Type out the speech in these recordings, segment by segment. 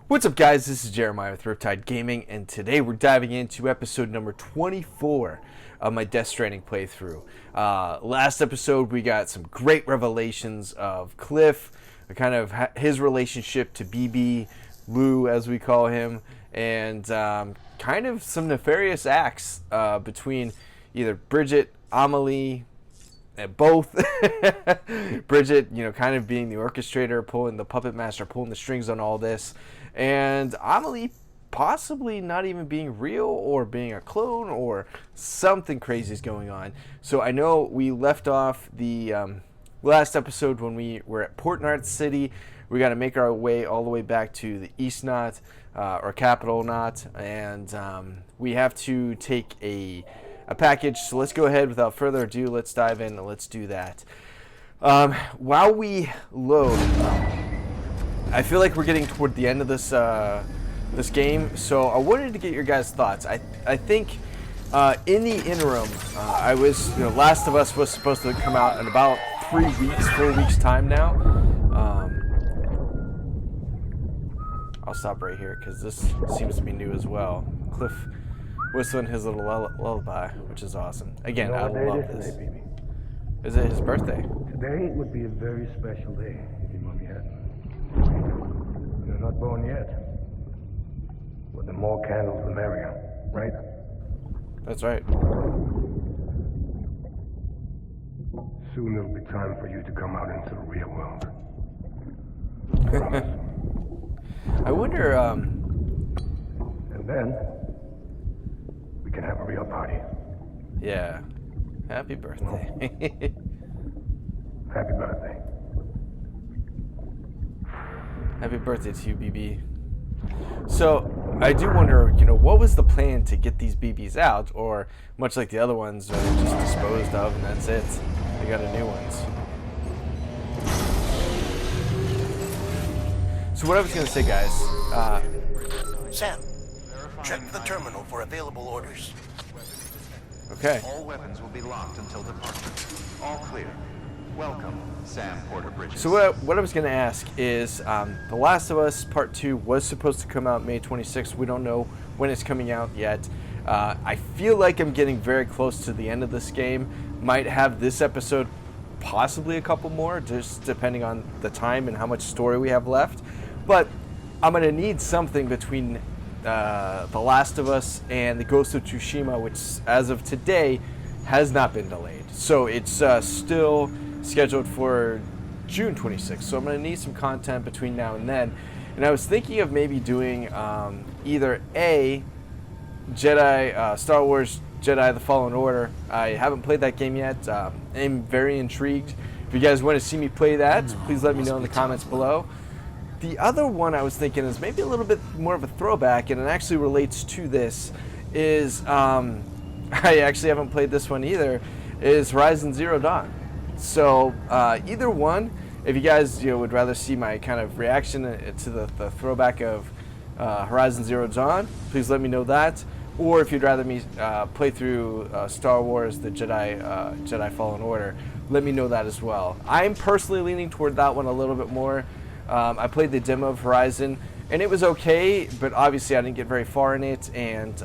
What's up, guys? This is Jeremiah with RippedTide Gaming, and today we're diving into episode number 24 of my Death Stranding playthrough. Last episode, we got some great revelations of Cliff, kind of his relationship to BB, Lou as we call him, and kind of some nefarious acts between either Bridget, Amelie, both. Bridget, kind of being the orchestrator, pulling the puppet master, pulling the strings on all this, and Amelie possibly not even being real or being a clone or something crazy is going on. So I know we left off the last episode when we were at Port Knot City. We got to make our way all the way back to the East Knot, or Capital Knot, and we have to take a package. So let's go ahead without further ado. Let's dive in and let's do that. While we load, I feel like we're getting toward the end of this this game, so I wanted to get your guys' thoughts. I think in the interim, Last of Us was supposed to come out in about 4 weeks time now. I'll stop right here because this seems to be new as well. Cliff whistling his little lullaby, which is awesome. Again, I love this. Today, Is it his birthday? today would be a very special day if your mommy hadn't. You're not born yet. But the more candles, the merrier, right? That's right. Soon it'll be time for you to come out into the real world. Promise. I wonder, And then, we can have a real party. yeah. Happy birthday. Happy birthday. Happy birthday to you, BB. So, I do wonder, what was the plan to get these BBs out? Or, much like the other ones, are they just disposed of and that's it? They got a new ones. So what I was going to say, guys, Sam, check the terminal for available orders. okay. All weapons will be locked until departure. All clear. Welcome, Sam Porter Bridges. So what I was going to ask is, The Last of Us Part 2 was supposed to come out May 26th. We don't know when it's coming out yet. I feel like I'm getting very close to the end of this game. Might have this episode, possibly a couple more, just depending on the time and how much story we have left. But I'm going to need something between The Last of Us and the Ghost of Tsushima, which as of today has not been delayed. So it's still scheduled for June 26th. So I'm going to need some content between now and then. And I was thinking of maybe doing either A, Star Wars Jedi The Fallen Order. I haven't played that game yet. I'm very intrigued. If you guys want to see me play that, please let me know in the comments below. The other one I was thinking is maybe a little bit more of a throwback, and it actually relates to this, is, I actually haven't played this one either, is Horizon Zero Dawn. So either one, if you guys would rather see my kind of reaction to the throwback of Horizon Zero Dawn, please let me know that. Or if you'd rather me play through Star Wars The Jedi Fallen Order, let me know that as well. I'm personally leaning toward that one a little bit more. I played the demo of Horizon, and it was okay, but obviously I didn't get very far in it, and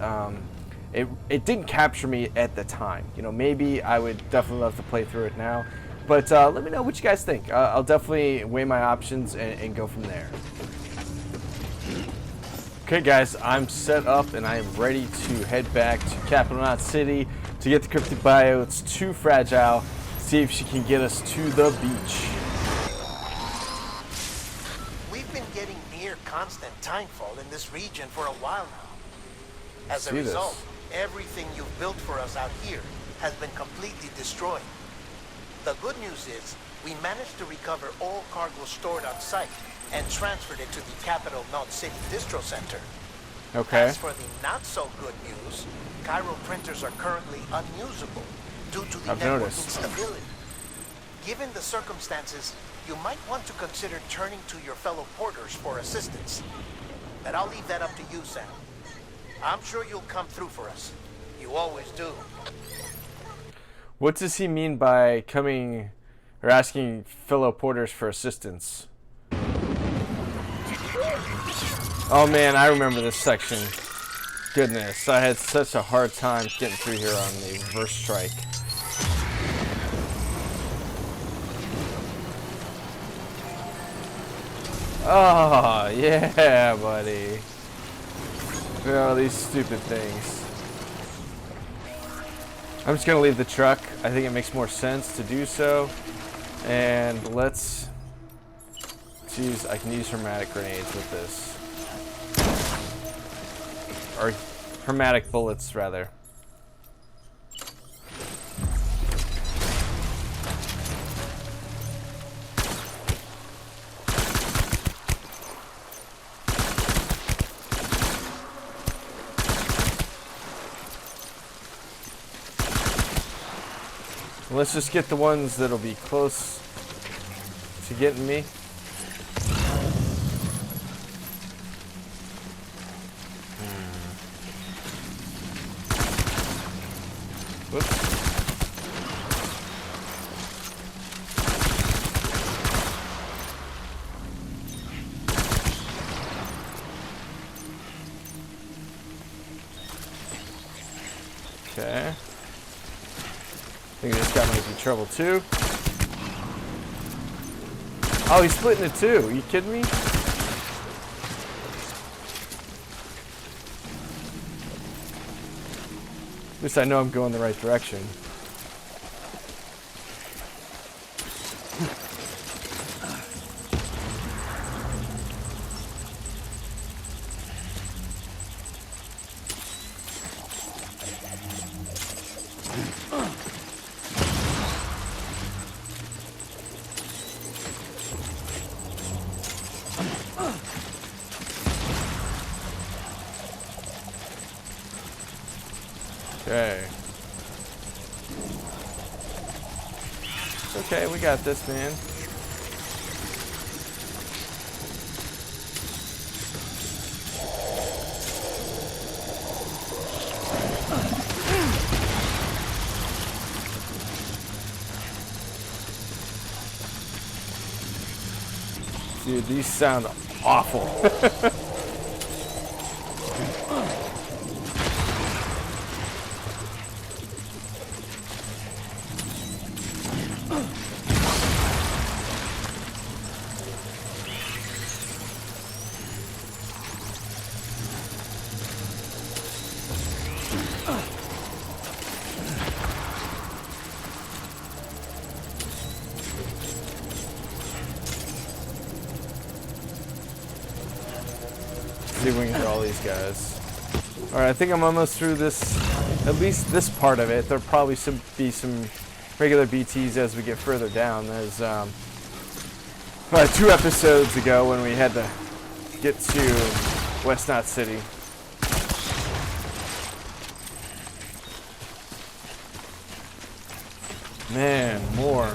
it didn't capture me at the time. Maybe I would definitely love to play through it now, but let me know what you guys think. I'll definitely weigh my options and go from there. Okay, guys, I'm set up, and I am ready to head back to Capital Knot City to get the cryptic bio. It's too fragile. See if she can get us to the beach. Getting near constant timefall in this region for a while now. As a See this. result, everything you've built for us out here has been completely destroyed. The good news is we managed to recover all cargo stored on site and transferred it to the Capital Knot City Distro Center. Okay. As for the not so good news, Cairo printers are currently unusable due to the I've network noticed. instability. Given the circumstances, you might want to consider turning to your fellow porters for assistance. But I'll leave that up to you, Sam. I'm sure you'll come through for us. You always do. What does he mean by coming or asking fellow porters for assistance? Oh man, I remember this section. Goodness, I had such a hard time getting through here on the reverse strike. Oh, yeah, buddy. Look at all these stupid things. I'm just gonna leave the truck. I think it makes more sense to do so. And let's use, I can use hermetic grenades with this. Or hermetic bullets, rather. Let's just get the ones that'll be close to getting me. Whoops. Okay. I think this guy might be trouble too. Oh, he's splitting it too. Are you kidding me? At least I know I'm going the right direction. Okay. It's okay, we got this, man. Dude, these sound awful. See if we can get all these guys. Alright, I think I'm almost through this, at least this part of it. There'll probably be some regular BTs as we get further down. There's about 2 episodes ago when we had to get to West Knot City. Man, more.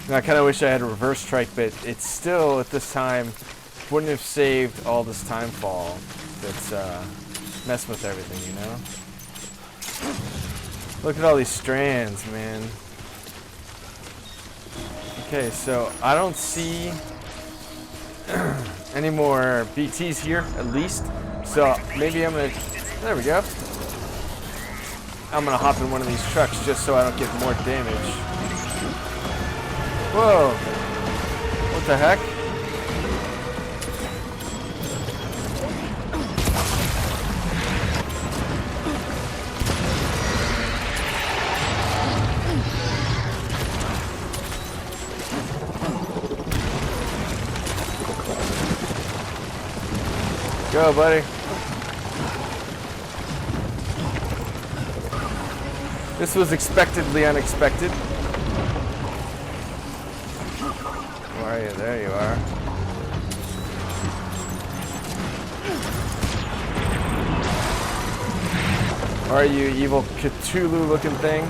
I kind of wish I had a reverse strike, but it's still, at this time, wouldn't have saved all this time fall that's messing with everything, you know? Look at all these strands, man. Okay, so I don't see any more BTs here, at least. So maybe I'm gonna, there we go. I'm gonna hop in one of these trucks just so I don't get more damage. Whoa! What the heck? Go, buddy. This was expectedly unexpected. Where are you? There you are. Are you, evil Cthulhu looking thing?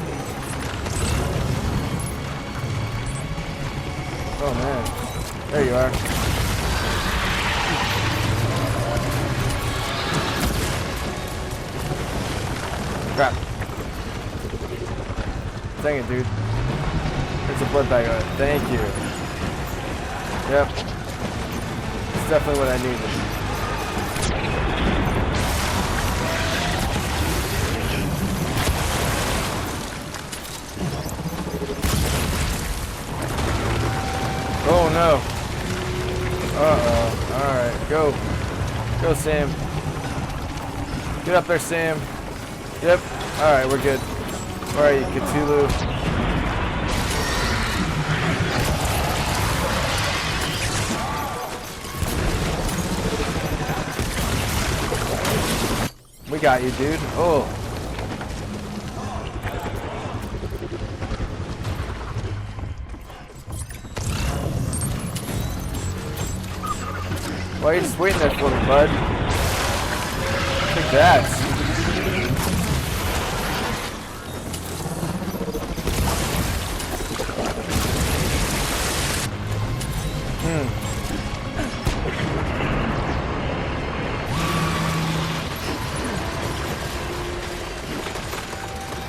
Oh man. There you are. Crap. Dang it, dude. There's a blood bag on it. Thank you. Yep. It's definitely what I needed. Oh no. Uh-oh. Alright, go. Go, Sam. Get up there, Sam. Yep. Alright, we're good. Where are you, Cthulhu? We got you, dude. Oh. Why are you just waiting there for me, bud? Take that.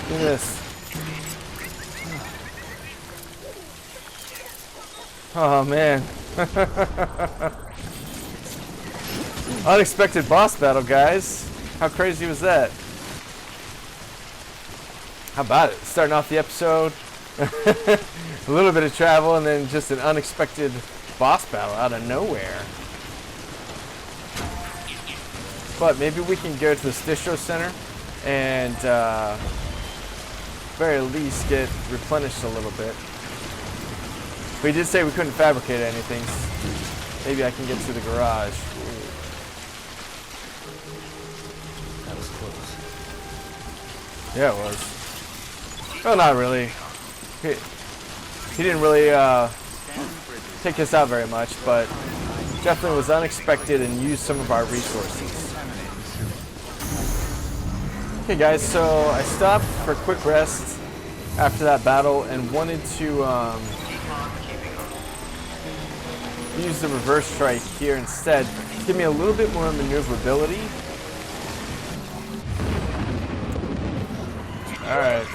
Look at this. Oh man. Unexpected boss battle, guys. How crazy was that? How about it? Starting off the episode, a little bit of travel, and then just an unexpected boss battle out of nowhere. But maybe we can go to the distro center and very least get replenished a little bit. We did say we couldn't fabricate anything. Maybe I can get to the garage. That was close. Yeah, it was. Well, not really. He didn't really take us out very much, but definitely was unexpected and used some of our resources. Okay guys, so I stopped for a quick rest after that battle and wanted to use the reverse strike here instead. Give me a little bit more maneuverability. Alright.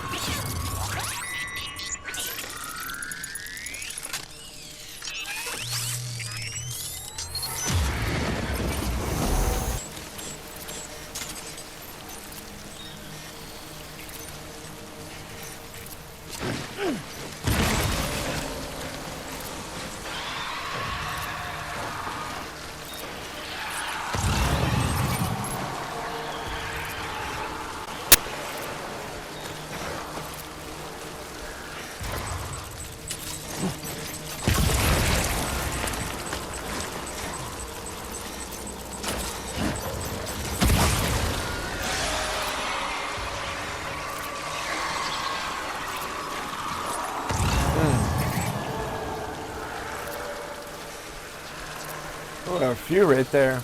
Oh, a few right there.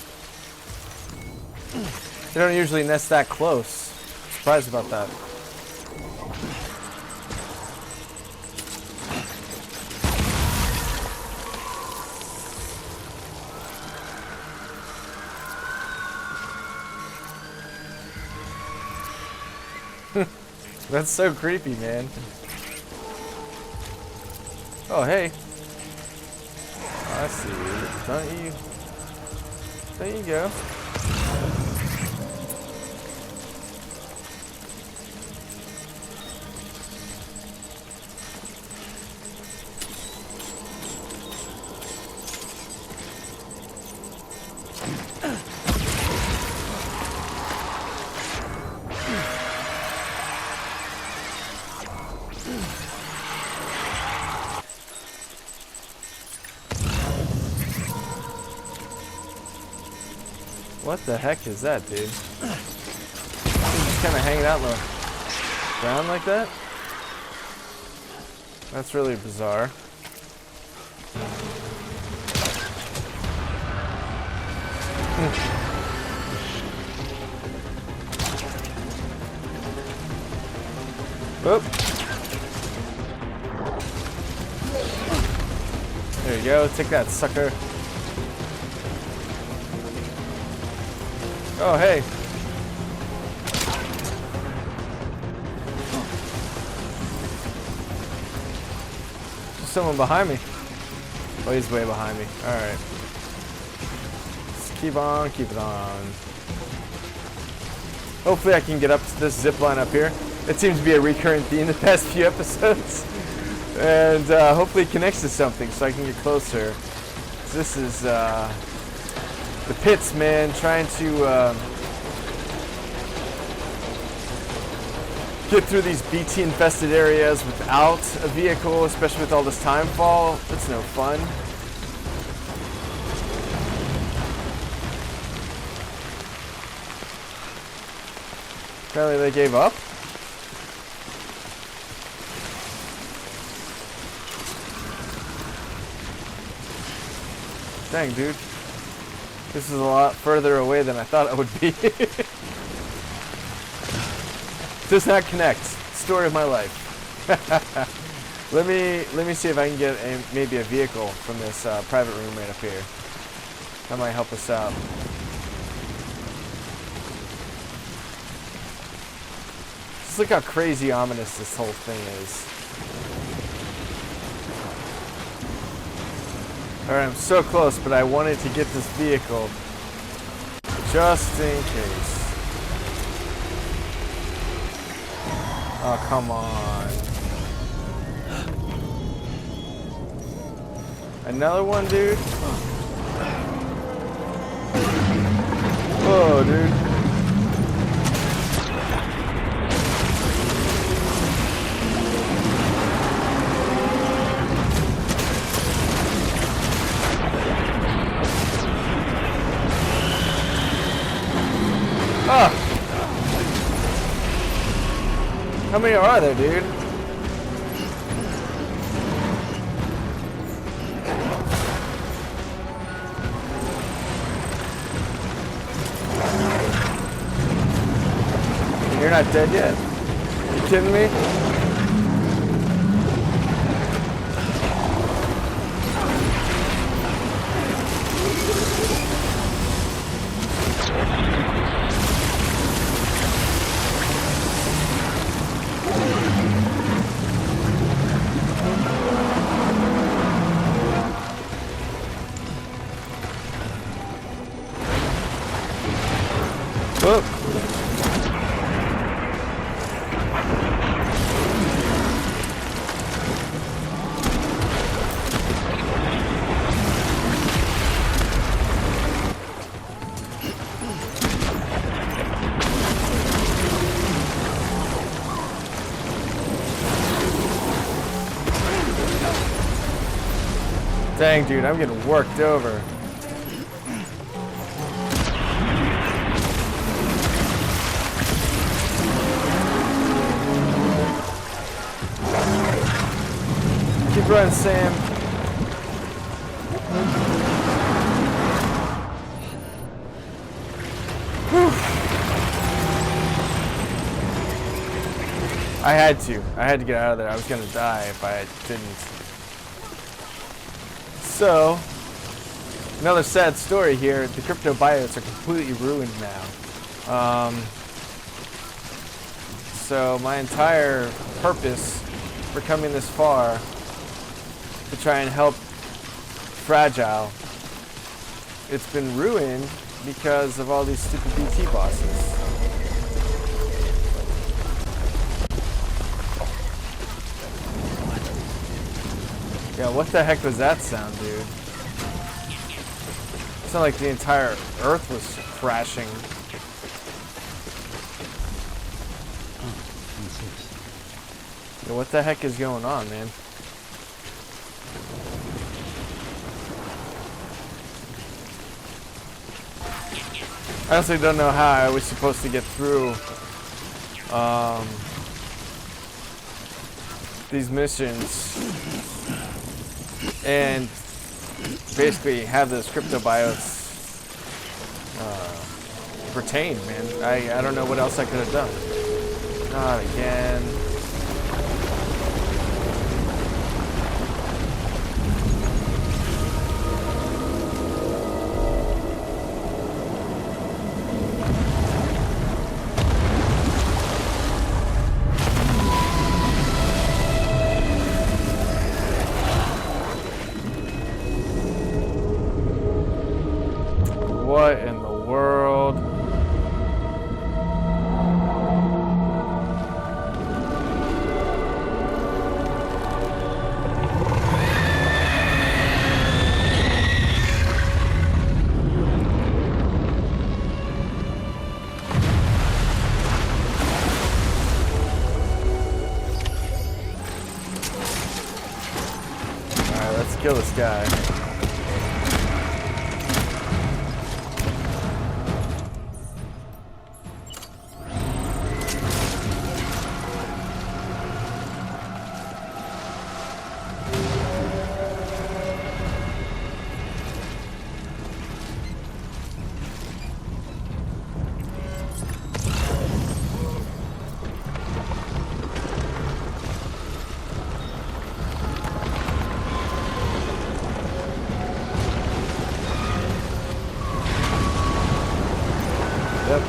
They don't usually nest that close. Surprised about that. That's so creepy, man. Oh, hey. Oh, I see. Don't you? There you go. What the heck is that, dude? He's just kind of hanging out on the ground like that? That's really bizarre. Oop. There you go. Take that, sucker. Oh, hey. There's someone behind me. Oh, he's way behind me. Alright. Let's keep on, keep it on. Hopefully I can get up to this zip line up here. It seems to be a recurring theme in the past few episodes. And hopefully it connects to something so I can get closer. This is the pits, man, trying to get through these BT infested areas without a vehicle, especially with all this time fall. It's no fun. Apparently they gave up. Dang, dude. This is a lot further away than I thought it would be. Does not connect. Story of my life. let me see if I can get maybe a vehicle from this private room right up here. That might help us out. Just look how crazy ominous this whole thing is. Alright, I'm so close, but I wanted to get this vehicle just in case. Oh, come on. Another one, dude? Whoa, dude. Ah! How many are there, dude? You're not dead yet? You kidding me? Whoop. Dang, dude, I'm getting worked over. Keep running, Sam. Whew. I had to get out of there. I was gonna die if I didn't. So, another sad story here. The crypto biotes are completely ruined now. So my entire purpose for coming this far to try and help Fragile, it's been ruined because of all these stupid BT bosses. Yeah, what the heck was that sound, dude? It sounded like the entire Earth was crashing. Yeah, what the heck is going on, man? I honestly don't know how I was supposed to get through these missions and basically have those crypto biotes retained, man. I don't know what else I could have done. Not again. What in the world? Alright, let's kill this guy. Yep.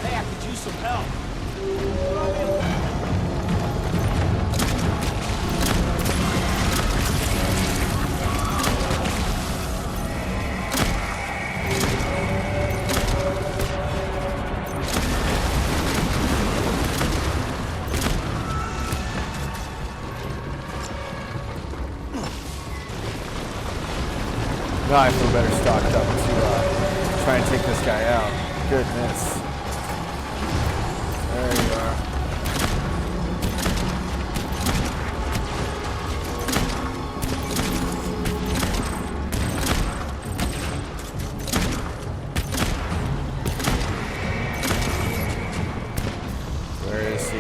Hey, I could use some help. Now I feel better stocked up to try and take this guy out. Goodness. There you are. Where is he?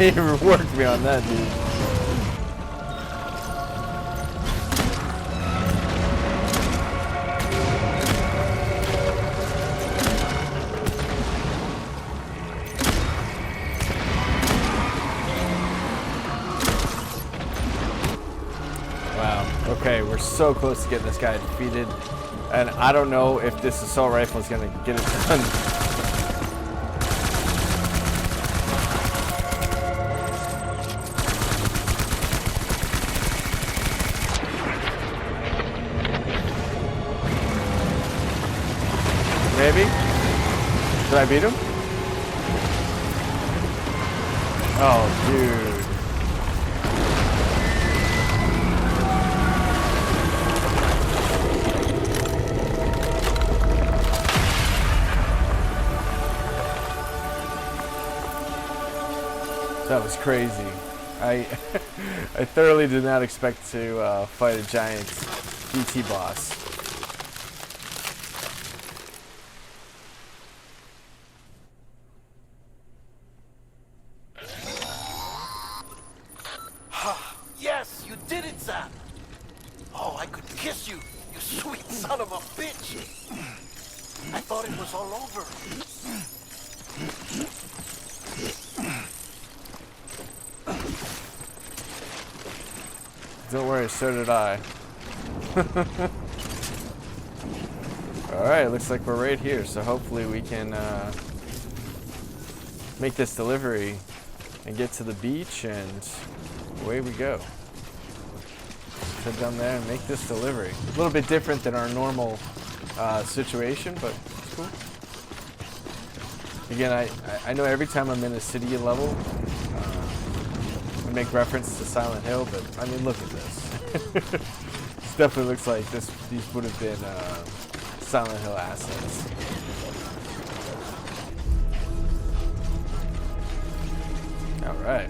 He worked me on that, dude. Wow. Okay, we're so close to getting this guy defeated. And I don't know if this assault rifle is going to get it done. Maybe? Did I beat him? Oh, dude. That was crazy. I I thoroughly did not expect to fight a giant DT boss. Yes, you did it, Sam. Oh, I could kiss you, you sweet son of a bitch. I thought it was all over. Don't worry, so did I. Alright, looks like we're right here, so hopefully we can make this delivery and get to the beach, and away we go. Head down there and make this delivery. A little bit different than our normal situation, but it's cool. Again, I know every time I'm in a city level, I make reference to Silent Hill, but I mean, look at this. This definitely looks like these would have been Silent Hill assets. All right.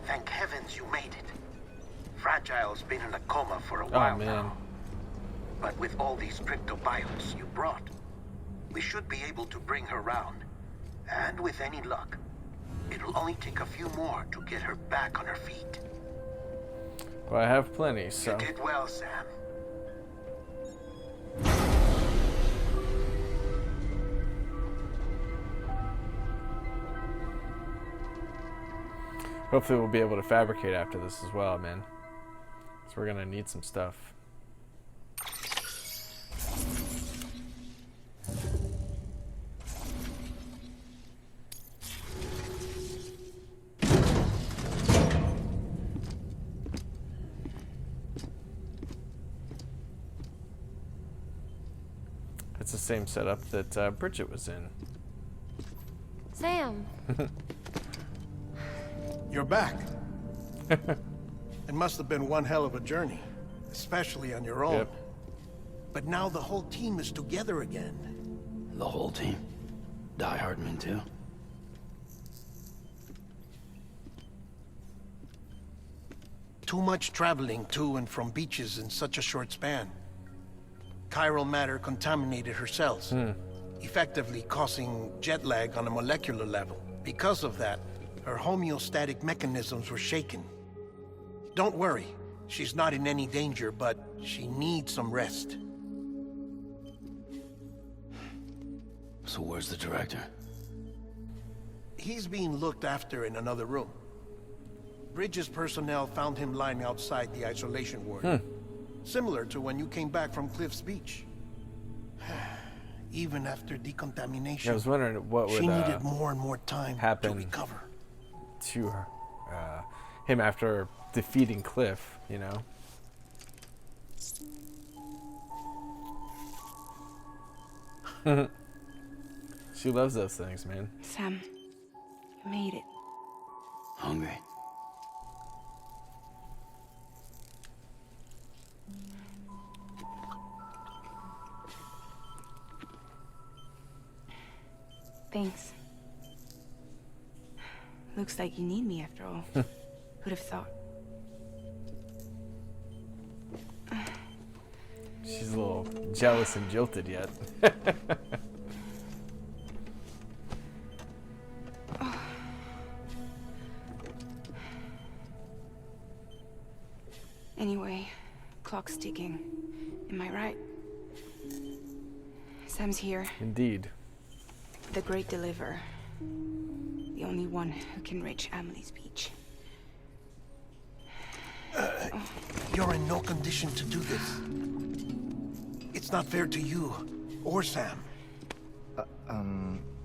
Thank heavens you made it. Fragile's been in a coma for a while now. But with all these cryptobiotes you brought, we should be able to bring her round. And with any luck, it'll only take a few more to get her back on her feet. Well, I have plenty, so. You did well, Sam. Hopefully we'll be able to fabricate after this as well, man. So we're gonna need some stuff. It's the same setup that Bridget was in. Sam. You're back. It must have been one hell of a journey, especially on your own. Yep. But now the whole team is together again. The whole team? Die Hardman too? Too much traveling to and from beaches in such a short span. Chiral matter contaminated her cells, effectively causing jet lag on a molecular level. Because of that, her homeostatic mechanisms were shaken. Don't worry, she's not in any danger, but she needs some rest. So where's the director? He's being looked after in another room. Bridges personnel found him lying outside the isolation ward. Similar to when you came back from Cliff's Beach. Even after decontamination, I was wondering what would she needed more and more time happen to recover. To her, him after defeating Cliff, you know. She loves those things, man. Sam, you made it. Hungry? Thanks. Looks like you need me after all. Who'd have thought? She's a little jealous and jilted yet. Anyway, clock's ticking. Am I right? Sam's here. Indeed. The Great Deliverer. The only one who can reach Amelie's Beach. You're in no condition to do this. It's not fair to you or Sam.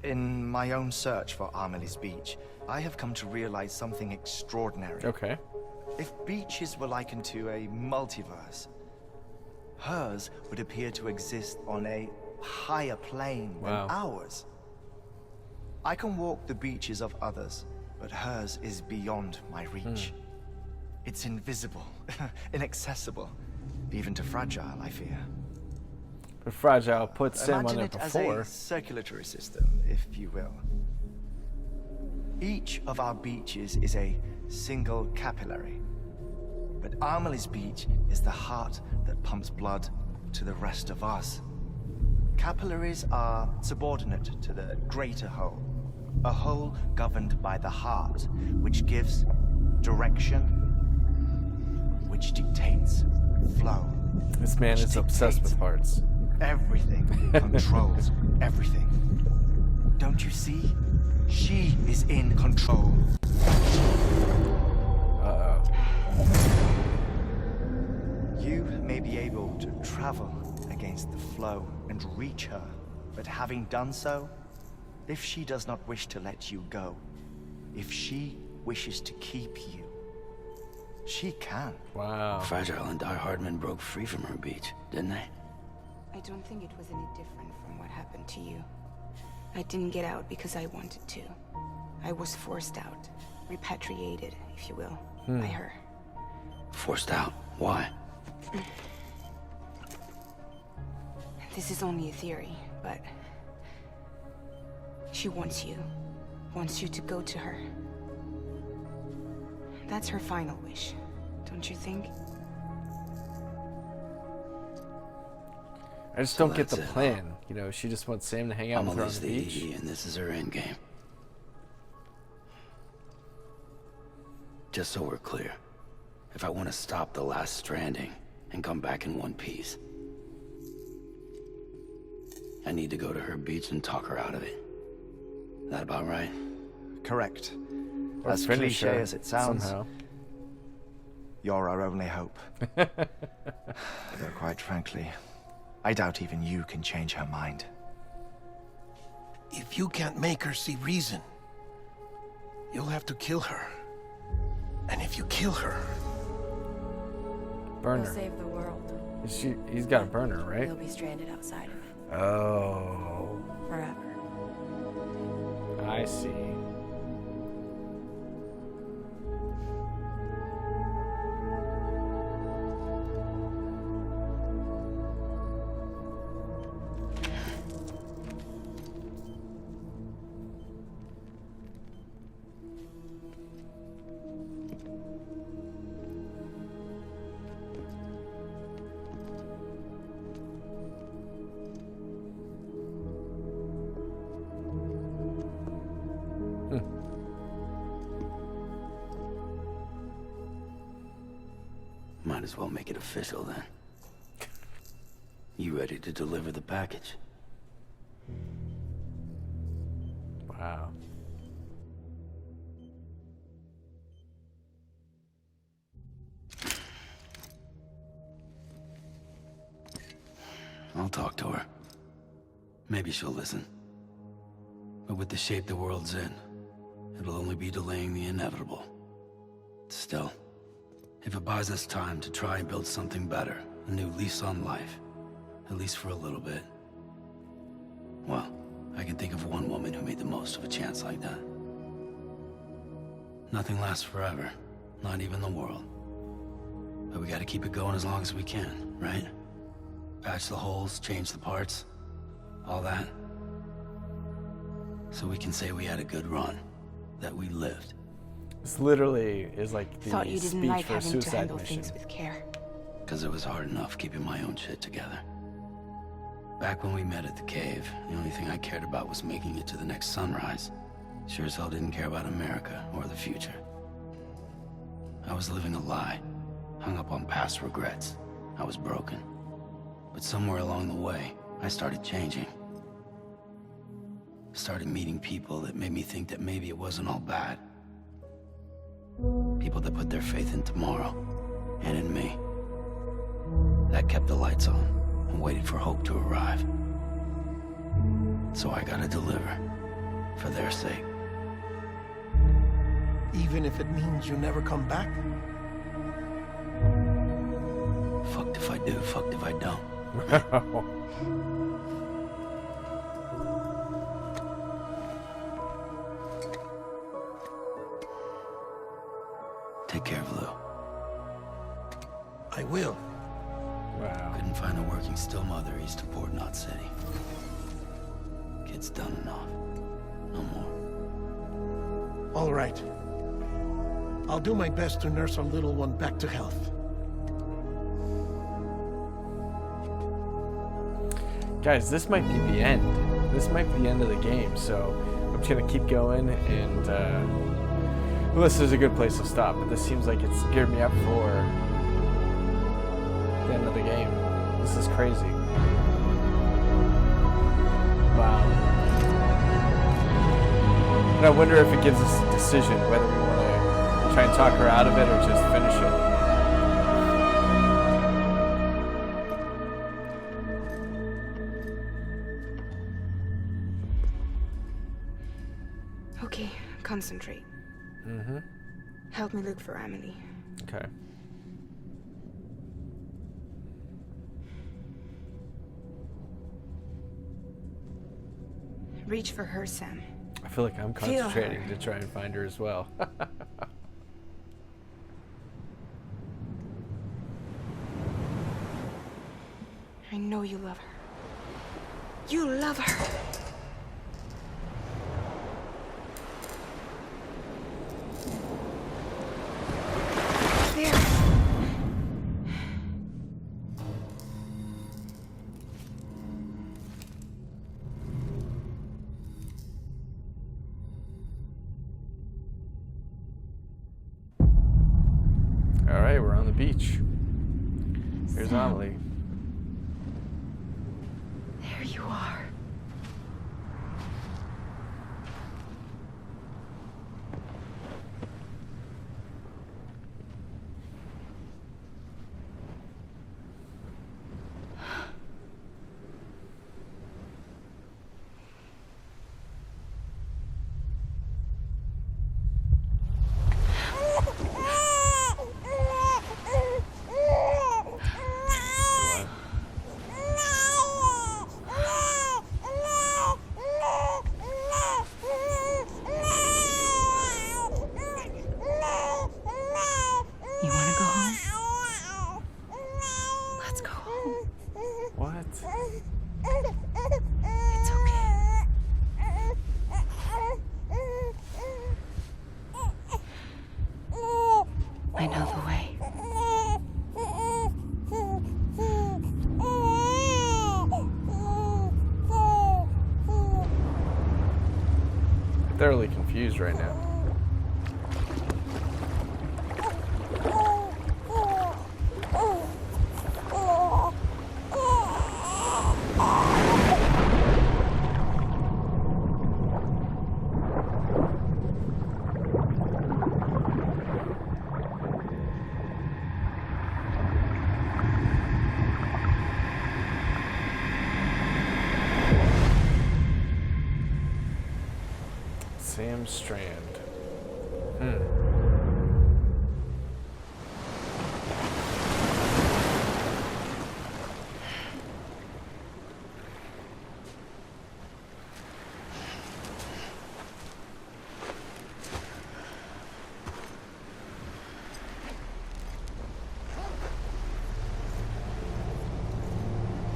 In my own search for Amelie's Beach, I have come to realize something extraordinary. Okay. If beaches were likened to a multiverse, hers would appear to exist on a higher plane than ours. I can walk the beaches of others, but hers is beyond my reach. It's invisible, inaccessible, even to Fragile, I fear. But Fragile put Sam on Imagine it it before. as a circulatory system, if you will. Each of our beaches is a single capillary. But Amelie's beach is the heart that pumps blood to the rest of us. Capillaries are subordinate to the greater whole. A whole governed by the heart, which gives direction, which dictates flow. This man is obsessed with hearts. Everything controls everything. Don't you see? She is in control. Uh-oh. You may be able to travel against the flow and reach her, but having done so, if she does not wish to let you go, if she wishes to keep you, she can. Wow. Fragile and Die Hardman broke free from her beach, didn't they? I don't think it was any different from what happened to you. I didn't get out because I wanted to. I was forced out. Repatriated, if you will, by her. Forced out? Why? This is only a theory, but... she wants you. Wants you to go to her. That's her final wish, don't you think? I just don't get the plan. You know, she just wants Sam to hang out with her on the beach. And this is her endgame. Just so we're clear, if I want to stop the last stranding and come back in one piece, I need to go to her beach and talk her out of it. That about right? Correct. Or As finish cliche her as it sounds, somehow. you're our only hope. Though quite frankly, I doubt even you can change her mind. If you can't make her see reason, you'll have to kill her. And if you kill her... Burn We'll her. save the world. He's got a burner, right? You'll be stranded outside of it Oh. forever. I see. Might as well make it official then. You ready to deliver the package? Wow. I'll talk to her. Maybe she'll listen. But with the shape the world's in, it'll only be delaying the inevitable. Still, if it buys us time to try and build something better, a new lease on life, at least for a little bit, well, I can think of one woman who made the most of a chance like that. Nothing lasts forever, not even the world. But we gotta keep it going as long as we can, right? Patch the holes, change the parts, all that. So we can say we had a good run, that we lived. This literally is like the Thought you didn't speech like for a having to suicide handle mission. things with care. Because it was hard enough keeping my own shit together. Back when we met at the cave, the only thing I cared about was making it to the next sunrise. Sure as hell didn't care about America or the future. I was living a lie, hung up on past regrets. I was broken. But somewhere along the way, I started changing. Started meeting people that made me think that maybe it wasn't all bad. People that put their faith in tomorrow, and in me. That kept the lights on, and waited for hope to arrive. So I gotta deliver, for their sake. Even if it means you never come back? Fucked if I do, fucked if I don't. Take care of Lou. I will. Wow. Couldn't find a working still mother east of Port Knot City. Kid's done enough. No more. All right. I'll do my best to nurse our little one back to health. Guys, this might be the end. This might be the end of the game, so I'm just gonna keep going, and well, this is a good place to stop, but this seems like it's geared me up for the end of the game. This is crazy. Wow. And I wonder if it gives us a decision whether we want to try and talk her out of it or just finish it. Okay, concentrate. Mm-hmm. Help me look for Emily. Okay. Reach for her, Sam. I feel like I'm Feel concentrating her. to try and find her as well. I know you love her. You love her. There. All right, we're on the beach. Here's Amelie. There you are. You want to go home? Let's go home. What? It's okay. I know the way. I'm thoroughly confused right now. Sam Strand.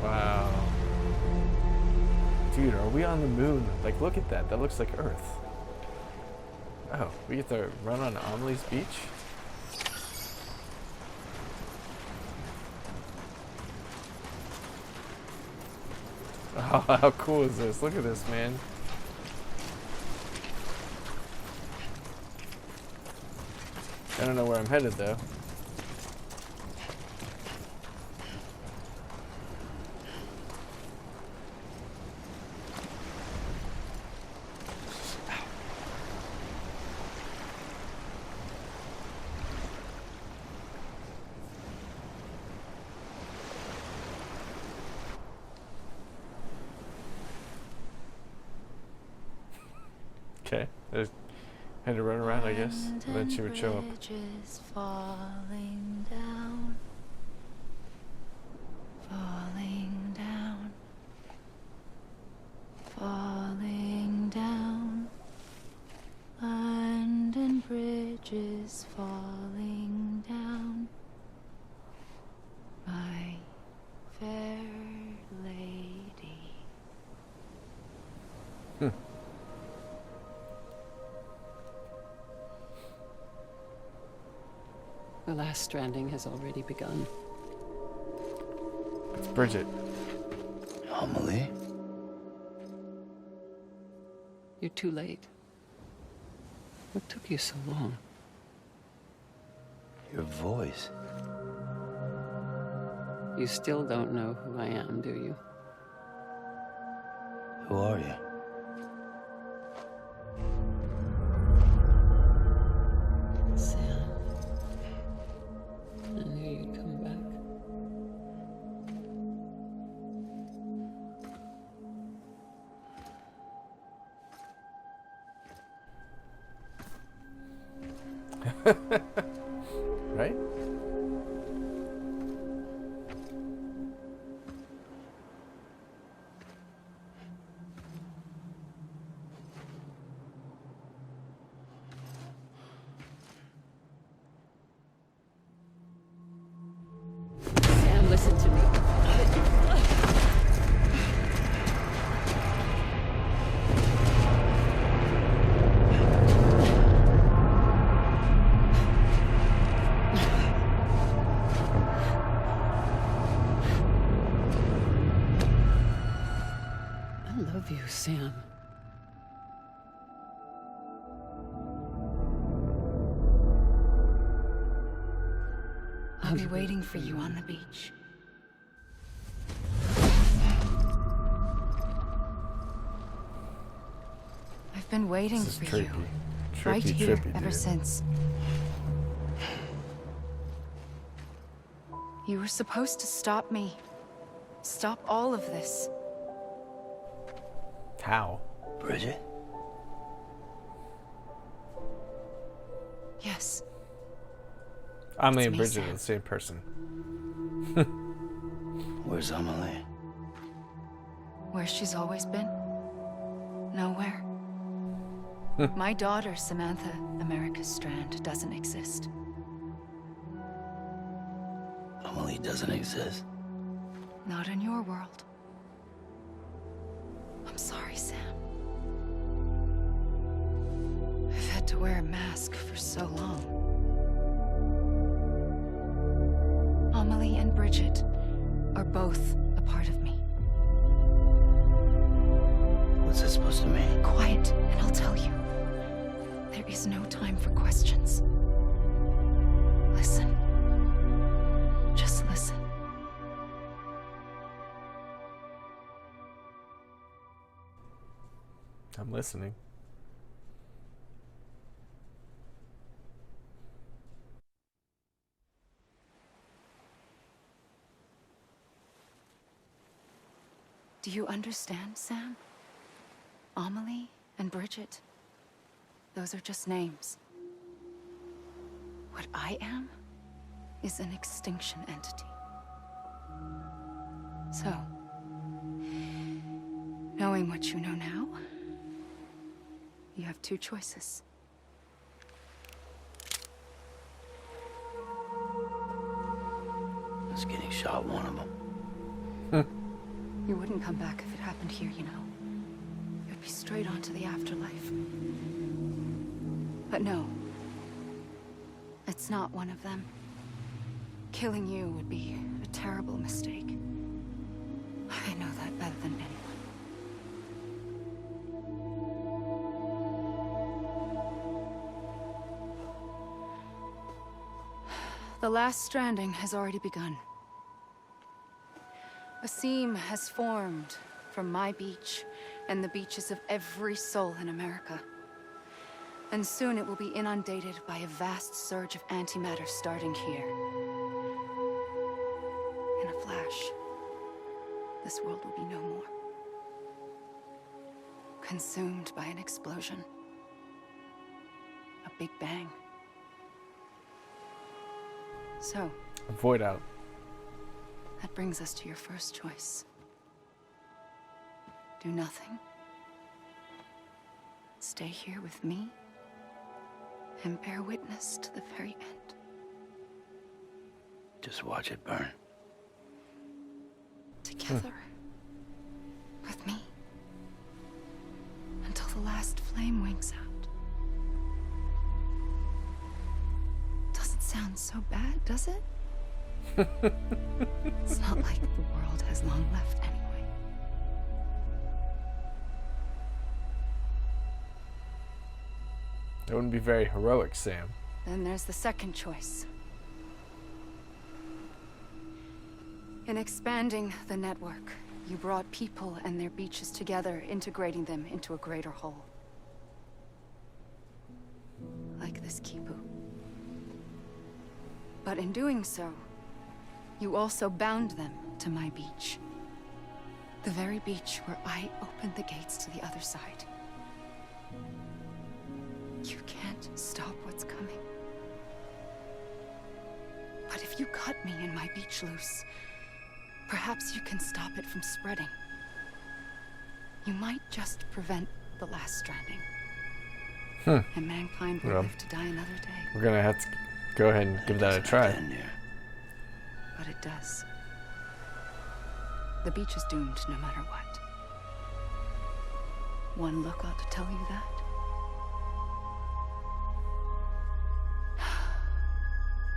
Wow. Dude, are we on the moon? Like, look at that. That looks like Earth. Oh, we get to run on Amelie's beach? Oh, how cool is this? Look at this, man. I don't know where I'm headed, though. Okay, I had to run around, I guess, and then she would show up. Falling down, falling down, falling down, London bridges falling down, my fair lady. The last stranding has already begun. It's Bridget. Amelie? You're too late. What took you so long? Your voice. You still don't know who I am, do you? Who are you? Sam. I knew you'd come back. Right? Sam, listen to me. I love you, Sam. I'll be waiting for you on the beach. I've been waiting This is for trippy. you. Trippy, Right here, trippy, ever dude. since. You were supposed to stop me. Stop all of this. How? Bridget? Yes. Amelie It's and me, Bridget Sam. are the same person. Where's Amelie? Where she's always been? Nowhere. My daughter, Samantha America Strand, doesn't exist. Amelie doesn't exist. Not in your world. I'm sorry, Sam. I've had to wear a mask for so long. Amelie and Bridget are both a part of me. What's that supposed to mean? Quiet, and I'll tell you. There is no time for questions. Listen. Just listen. I'm listening. Do you understand, Sam? Amelie and Bridget. Those are just names. What I am is an extinction entity. So, knowing what you know now, you have two choices. Is getting shot one of them? You wouldn't come back if it happened here, you know. You'd be straight on to the afterlife. But no. It's not one of them. Killing you would be a terrible mistake. I know that better than anyone. The last stranding has already begun. A seam has formed from my beach and the beaches of every soul in America. And soon it will be inundated by a vast surge of antimatter starting here. In a flash, this world will be no more. Consumed by an explosion. A big bang. So, Void out. that brings us to your first choice. Do nothing. Stay here with me and bear witness to the very end. Just watch it burn. Together. With me. Until the last flame winks out. Doesn't sound sound so bad, does it? It's not like the world has long left anyway. That wouldn't be very heroic, Sam. Then there's the second choice. In expanding the network, you brought people and their beaches together, integrating them into a greater whole. Like this Kipu. But in doing so, you also bound them to my beach. The very beach where I opened the gates to the other side. You can't stop what's coming. But if you cut me and my beach loose, perhaps you can stop it from spreading. You might just prevent the last stranding. And mankind will live to die another day. We're gonna have to go ahead and give that a try. But it does. The beach is doomed no matter what. One look ought to tell you that.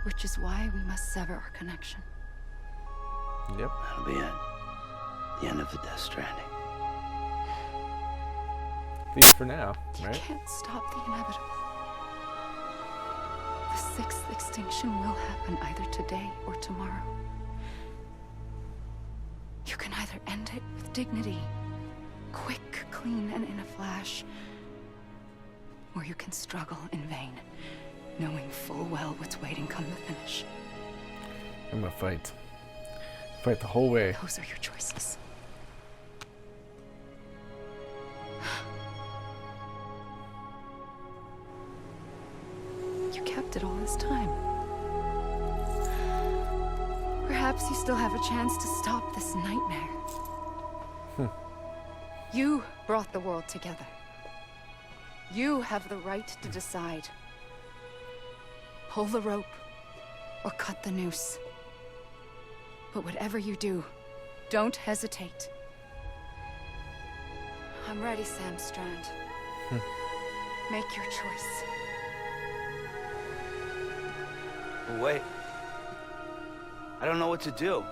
Which is why we must sever our connection. Yep. That'll be it. The end of the Death Stranding. At least for now, right? You can't stop the inevitable. The sixth extinction will happen either today or tomorrow. You can either end it with dignity, quick, clean, and in a flash, or you can struggle in vain, knowing full well what's waiting come the finish. I'm gonna fight. Fight the whole way. Those are your choices. You kept it all this time. Perhaps you still have a chance to stop this nightmare. You brought the world together. You have the right to decide. Pull the rope or cut the noose. But whatever you do, don't hesitate. I'm ready, Sam Strand. Make your choice. Wait. I don't know what to do.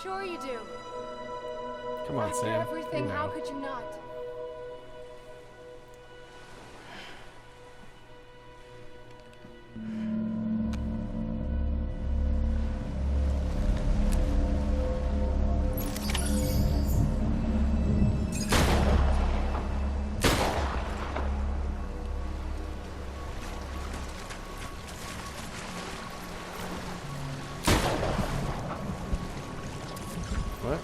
Sure you do. Come on, After Sam. everything, You know. how could you not? What?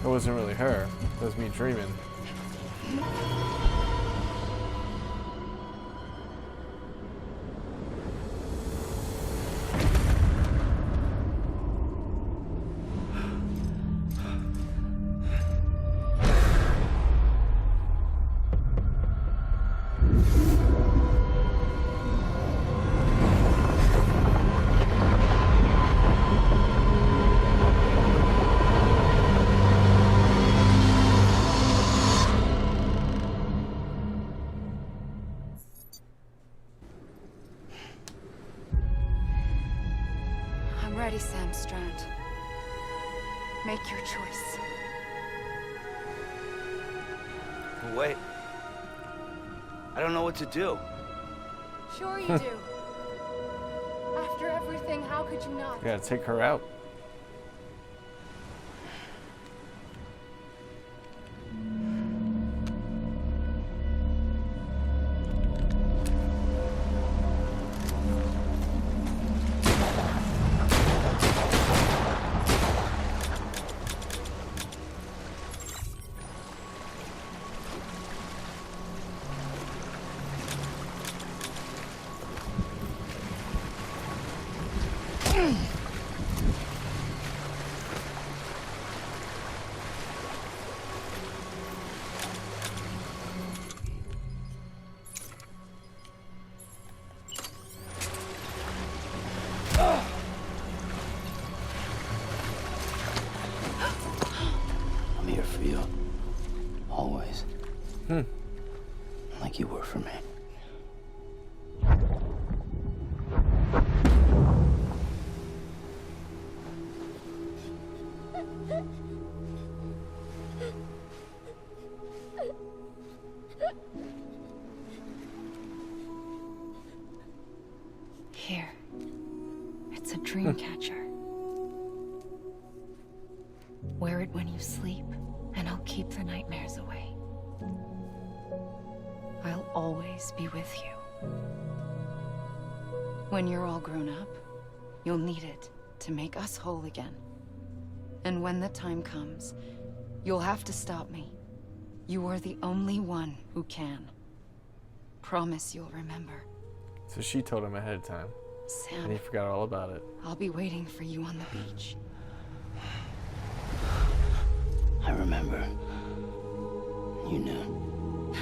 That wasn't really her. That was me dreaming. I'm ready, Sam Strand. Make your choice. Wait. I don't know what to do. Sure you do. After everything, how could you not? We gotta take her out. It's a dream catcher. Wear it when you sleep, and I'll keep the nightmares away. I'll always be with you. When you're all grown up, you'll need it to make us whole again. And when the time comes, you'll have to stop me. You are the only one who can. Promise you'll remember. So she told him ahead of time. Sam. And he forgot all about it. I'll be waiting for you on the beach. I remember. You knew.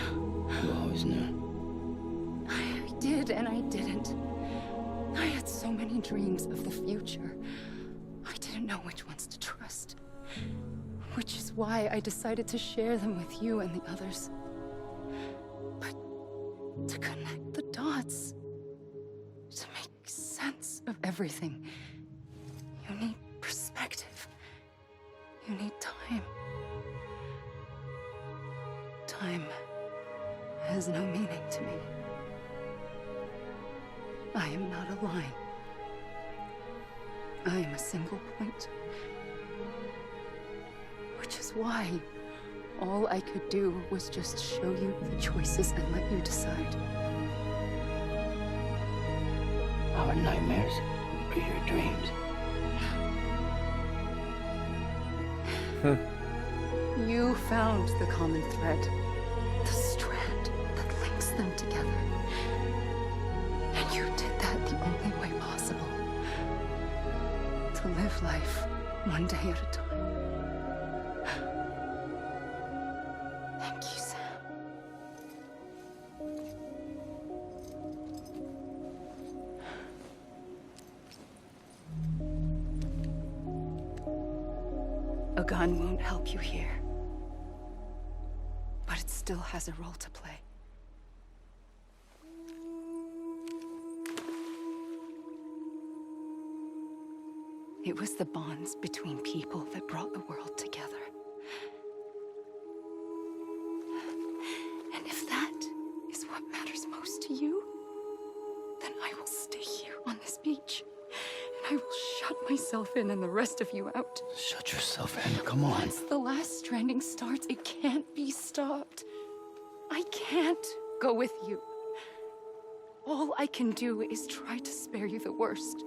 You always knew. I did and I didn't. I had so many dreams of the future. I didn't know which ones to trust. Which is why I decided to share them with you and the others. But to connect the dots, to make sense of everything, you need perspective. You need time. Time has no meaning to me. I am not a line. I am a single point. Which is why all I could do was just show you the choices and let you decide. Our nightmares are your dreams. You found the common thread, the strand that links them together. And you did that the only way possible. To live life one day at a time. Thank you, Sam. A gun won't help you here. But it still has a role to play. It was the bonds between people that brought the world together. And if that is what matters most to you, then I will stay here on this beach. And I will shut myself in and the rest of you out. Shut yourself in, come on. Once the last stranding starts, it can't be stopped. I can't go with you. All I can do is try to spare you the worst.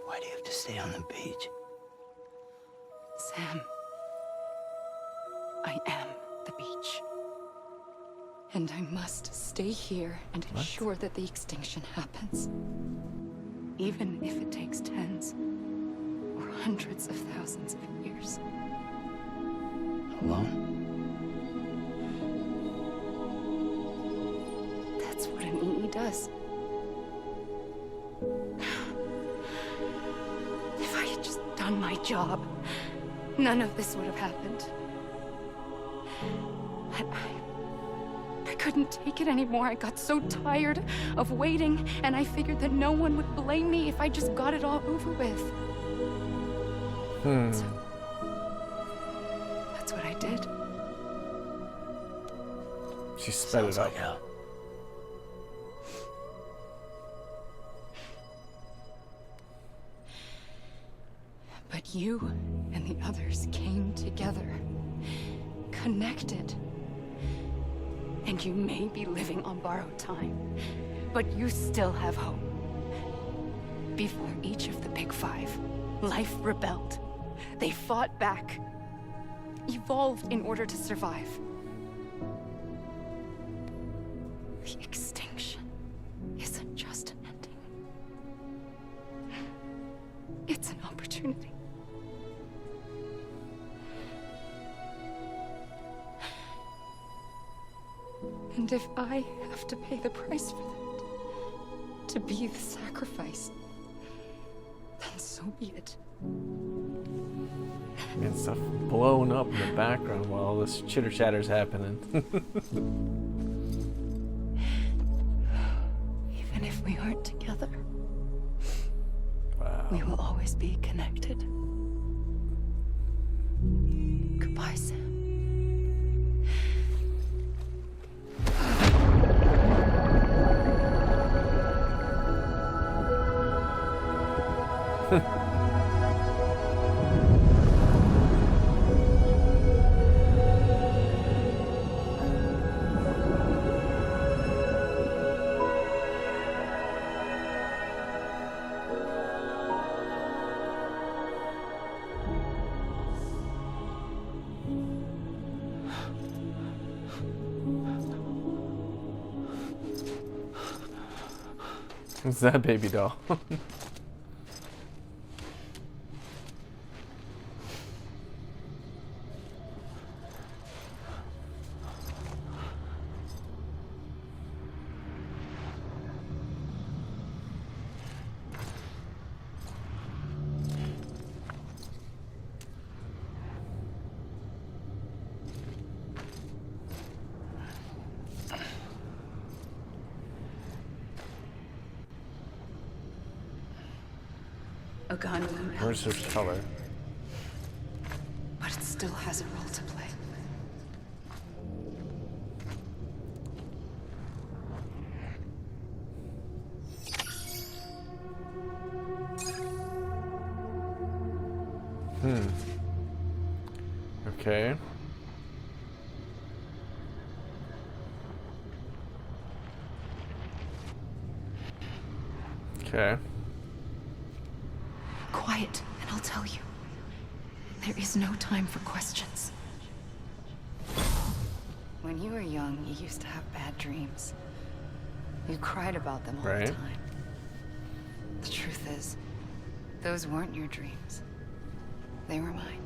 Why do you have to stay on the beach? Sam, I am the beach. And I must stay here and ensure that the extinction happens. Even if it takes tens or hundreds of thousands of years. Alone? That's what an EE does. If I had just done my job, none of this would have happened. But I couldn't take it anymore. I got so tired of waiting, and I figured that no one would blame me if I just got it all over with. So, that's what I did. She sped it up. Like But you and the others came together, connected. And you may be living on borrowed time, but you still have hope. Before each of the Big Five, life rebelled. They fought back, evolved in order to survive. The extinction isn't just an ending. It's an opportunity. And if I have to pay the price for that, to be the sacrifice, then so be it. And stuff blown up in the background while all this chitter chatter's happening. Even if we aren't together, Wow. we will always be connected. Goodbye, Sam. What's that baby doll? A gun won't help, Where's his color? but it still has a role to play. Okay. Okay. Quiet, and I'll tell you. There is no time for questions. When you were young, you used to have bad dreams. You cried about them all the Right. time. The truth is, those weren't your dreams. They were mine.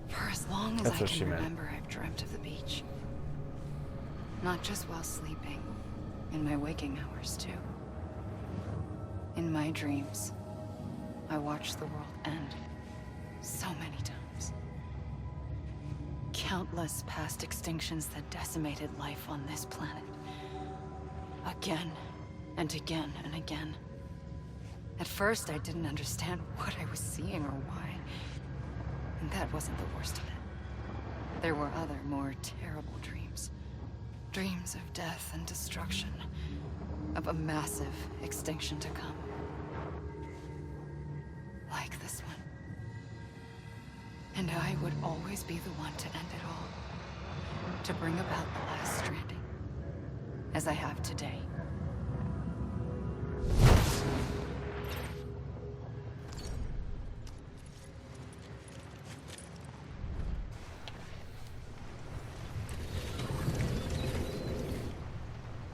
For as long as That's I what she can meant. remember, I've dreamt of the beach. Not just while sleeping, in my waking hours too. In my dreams, I watched the world end so many times. Countless past extinctions that decimated life on this planet. Again and again and again. At first, I didn't understand what I was seeing or why. And that wasn't the worst of it. There were other, more terrible dreams. Dreams of death and destruction. Of a massive extinction to come. Like this one. And I would always be the one to end it all. To bring about the last stranding. As I have today.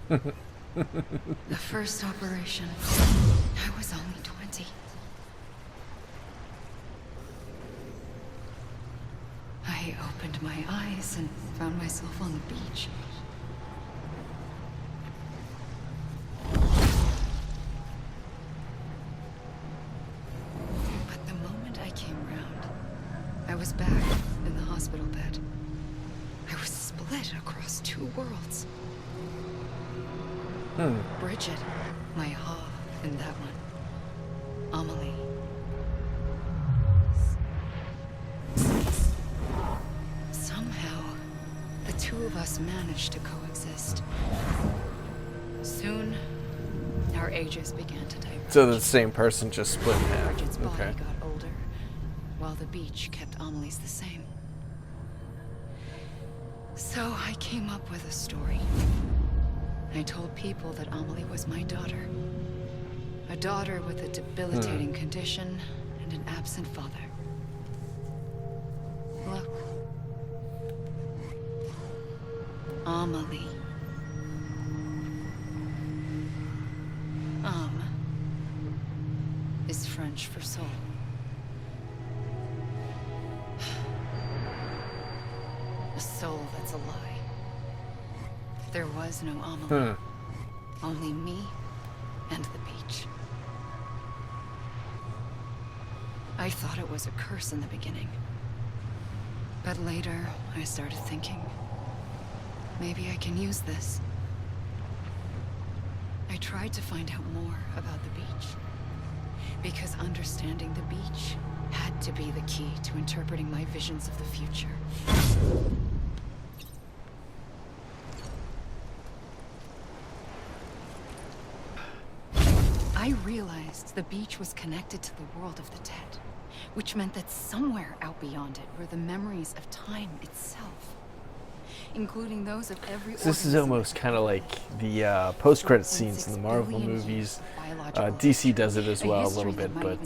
The first operation, I was only 20. I opened my eyes and found myself on the beach. But the moment I came round, I was back in the hospital bed. I was split across two worlds. Bridget, my Ha in that one. Amelie. Somehow, the two of us managed to coexist. Soon, our ages began to diverge. So the same person just split in half. Bridget's body Okay. got older, while the beach kept Amelie's the same. So I came up with a story. I told people that Amelie was my daughter. A daughter with a debilitating condition and an absent father. Look. Amelie. Is French for soul. A soul that's a lie. There was no Amelie. Only me and the beach. I thought it was a curse in the beginning. But later, I started thinking, maybe I can use this. I tried to find out more about the beach. Because understanding the beach had to be the key to interpreting my visions of the future. I I realized the beach was connected to the world of the dead, which meant that somewhere out beyond it were the memories of time itself, including those of every This is almost kind of like the post-credit scenes in the Marvel movies. DC does it as well a little bit, but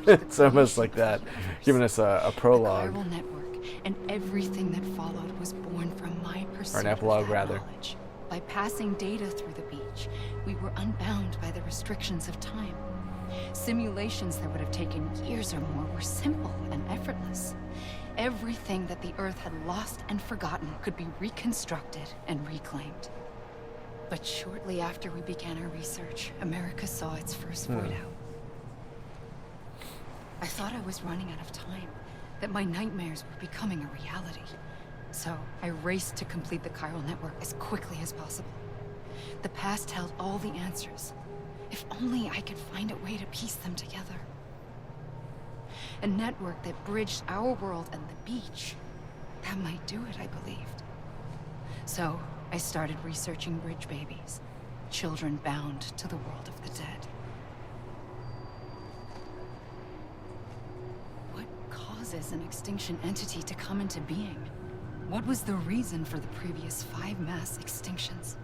it's almost like that, giving us a prologue. The chiral network and everything that followed was born from my pursuit Or an epilogue, of that rather. knowledge. By passing data through the beach, we were unbound by the restrictions of time. Simulations that would have taken years or more were simple and effortless. Everything that the Earth had lost and forgotten could be reconstructed and reclaimed. But shortly after we began our research, America saw its first void out. I thought I was running out of time, that my nightmares were becoming a reality. So I raced to complete the chiral network as quickly as possible. The past held all the answers. If only I could find a way to piece them together. A network that bridged our world and the beach. That might do it, I believed. So I started researching bridge babies, children bound to the world of the dead. What causes an extinction entity to come into being? What was the reason for the previous 5 mass extinctions?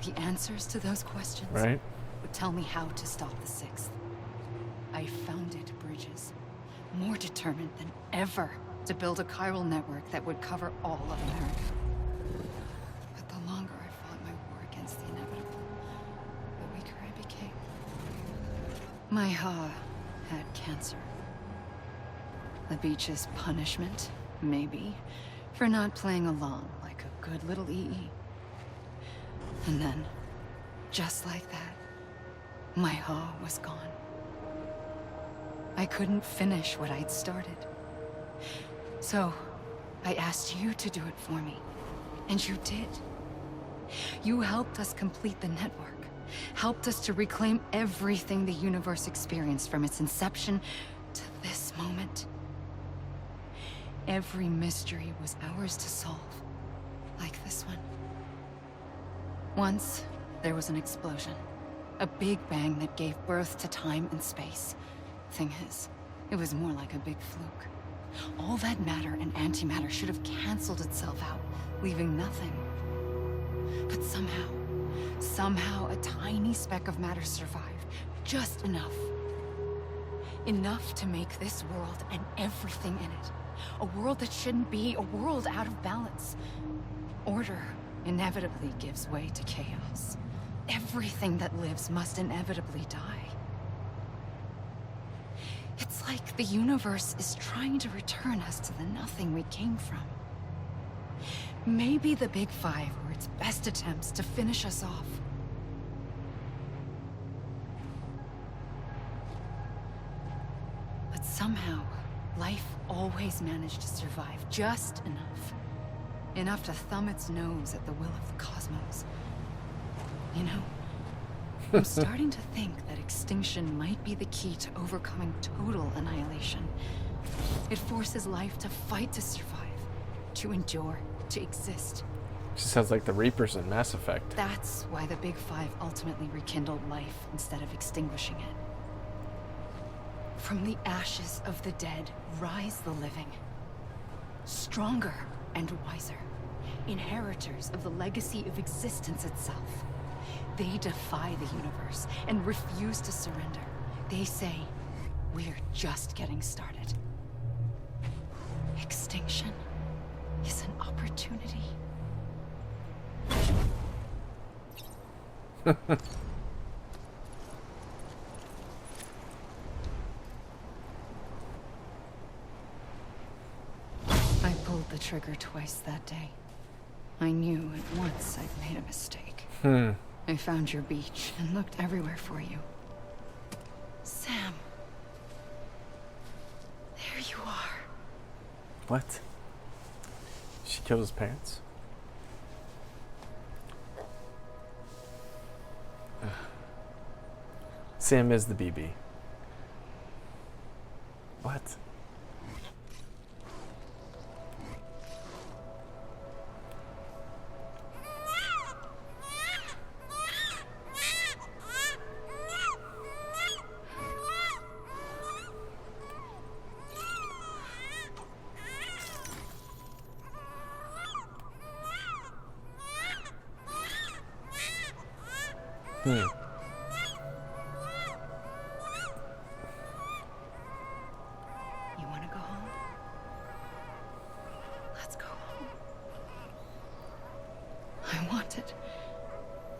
The answers to those questions would tell me how to stop the 6th. I founded bridges, more determined than ever to build a chiral network that would cover all of America. But the longer I fought my war against the inevitable, the weaker I became. My Ha had cancer. The beach's punishment, maybe, for not playing along like a good little EE. And then, just like that, my Ha was gone. I couldn't finish what I'd started. So, I asked you to do it for me, and you did. You helped us complete the network, helped us to reclaim everything the universe experienced from its inception to this moment. Every mystery was ours to solve, like this one. Once, there was an explosion. A big bang that gave birth to time and space. Thing is, it was more like a big fluke. All that matter and antimatter should have canceled itself out, leaving nothing. But somehow a tiny speck of matter survived. Just enough. Enough to make this world and everything in it. A world that shouldn't be, a world out of balance. Order inevitably gives way to chaos. Everything that lives must inevitably die. It's like the universe is trying to return us to the nothing we came from. Maybe the Big Five were its best attempts to finish us off. But somehow, life always managed to survive just enough. Enough to thumb its nose at the will of the cosmos. You know, I'm starting to think that extinction might be the key to overcoming total annihilation. It forces life to fight to survive, to endure, to exist. She sounds like the Reapers in Mass Effect. That's why the Big Five ultimately rekindled life instead of extinguishing it. From the ashes of the dead rise the living. Stronger and wiser. Inheritors of the legacy of existence itself. They defy the universe and refuse to surrender. They say, we're just getting started. Extinction is an opportunity. I pulled the trigger twice that day. I knew at once I'd made a mistake. I found your beach and looked everywhere for you. Sam. There you are. What? She killed his parents? Sam is the BB. What? You want to go home? Let's go home.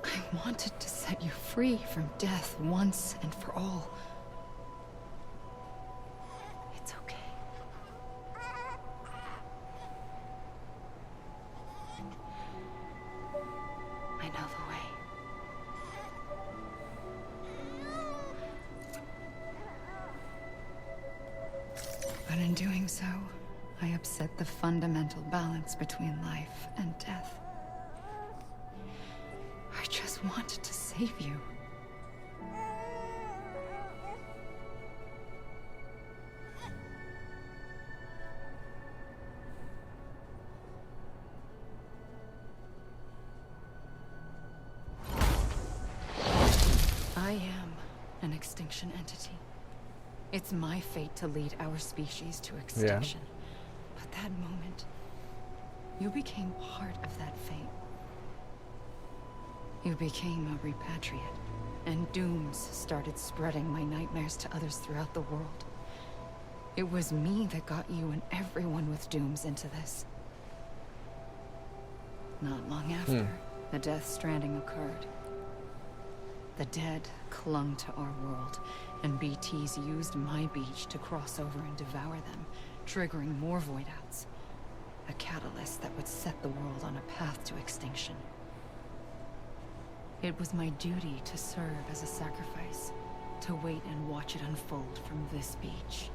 I wanted to set you free from death once and for all. It's okay. I know the way. But in doing so, I upset the fundamental balance between life and death. I just wanted to save you. I am an extinction entity. It's my fate to lead our species to extinction. But that moment, you became part of that fate. You became a repatriate, and dooms started spreading my nightmares to others throughout the world. It was me that got you and everyone with dooms into this. Not long after, the Death Stranding occurred. The dead clung to our world, and BTs used my beach to cross over and devour them, triggering more void-outs. A catalyst that would set the world on a path to extinction. It was my duty to serve as a sacrifice, to wait and watch it unfold from this beach.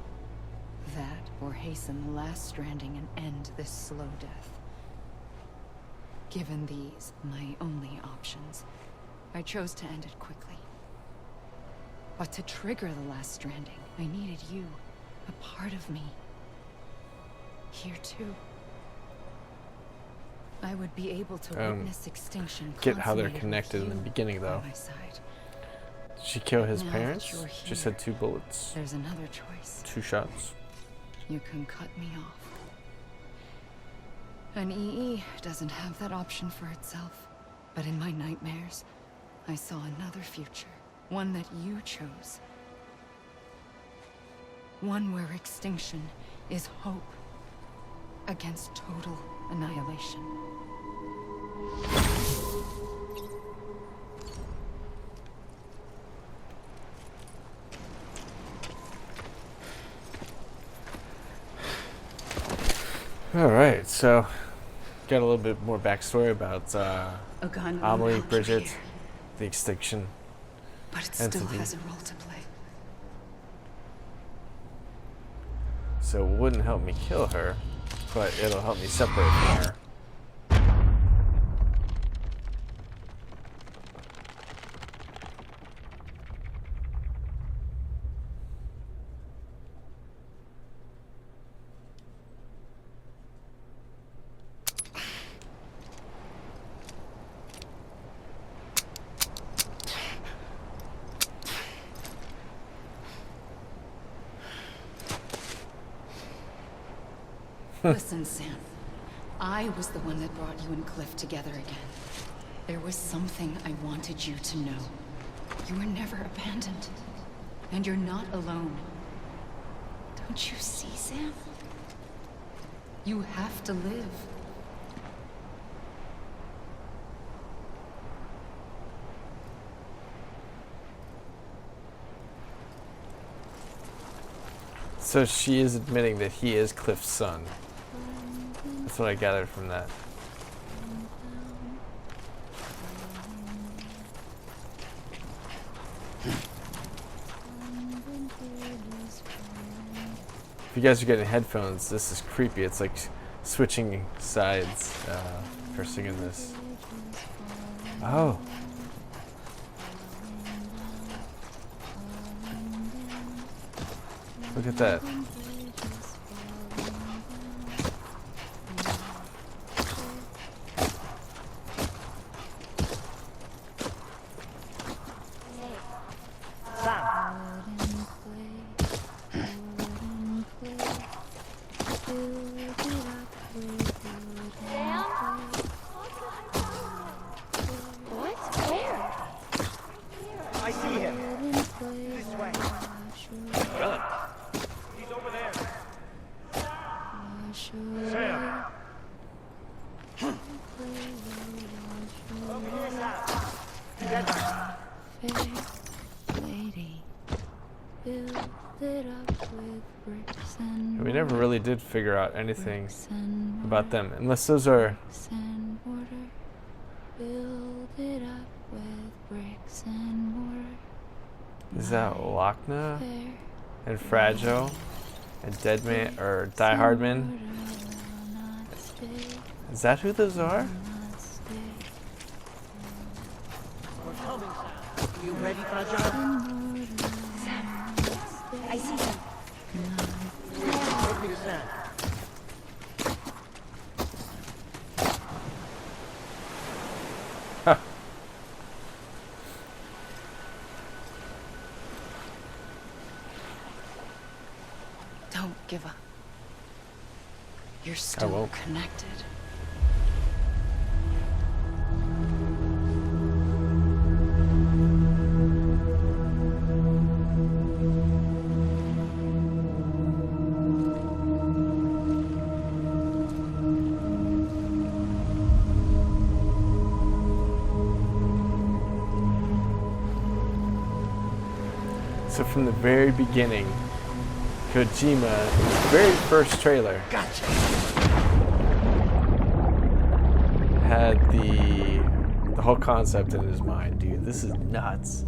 That, or hasten the last stranding and end this slow death. Given these, my only options, I chose to end it quickly. But to trigger the last stranding, I needed you, a part of me. Here too. I would be able to witness extinction. Get how they're connected in the beginning, though. Did she kill his parents? Just had 2 bullets. There's another choice. 2 shots. You can cut me off. An EE doesn't have that option for itself. But in my nightmares, I saw another future. One that you chose. One where extinction is hope against total annihilation. Alright, so got a little bit more backstory about Amelie, Bridget, the Extinction but it entity. still has a role to play. So it wouldn't help me kill her, but it'll help me separate from her. Listen, Sam. I was the one that brought you and Cliff together again. There was something I wanted you to know. You were never abandoned. And you're not alone. Don't you see, Sam? You have to live. So she is admitting that he is Cliff's son. That's what I gathered from that. If you guys are getting headphones, this is creepy. It's like switching sides for singing this. Oh. Look at that. lady, build it up with bricks and We never really did figure out anything about them, unless those are. bricks and mortar. Build it up with bricks and mortar. Is that Lochna Fair and Fragile and Dead Man or Die Hard Man? mortar will not stay, Is that who those are? not stay. We're coming, Sam. You ready for a job? I see them. Take me to Sam. Don't give up. You're still won't. connected. So from the very beginning, Kojima, his very first trailer, had the whole concept in his mind. Dude, this is nuts.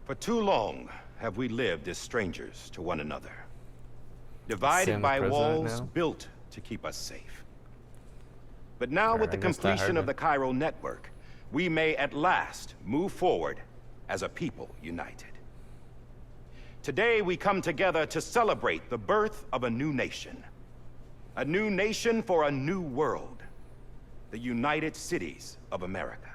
For too long have we lived as strangers to one another, divided Sam the by president walls now? built to keep us safe. But now, Or with the I guess Die completion of Hard the Chiral network, we may at last move forward as a people united. Today, we come together to celebrate the birth of a new nation. A new nation for a new world. The United Cities of America.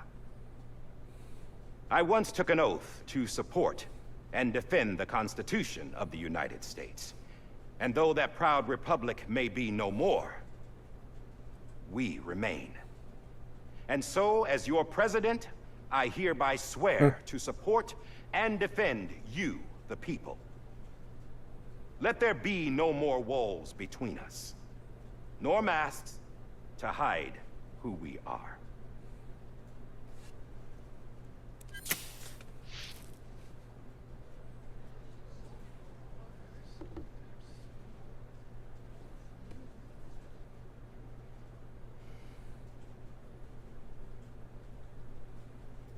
I once took an oath to support and defend the Constitution of the United States. And though that proud republic may be no more, we remain. And so, as your president, I hereby swear to support and defend you, the people. Let there be no more walls between us, nor masks to hide who we are.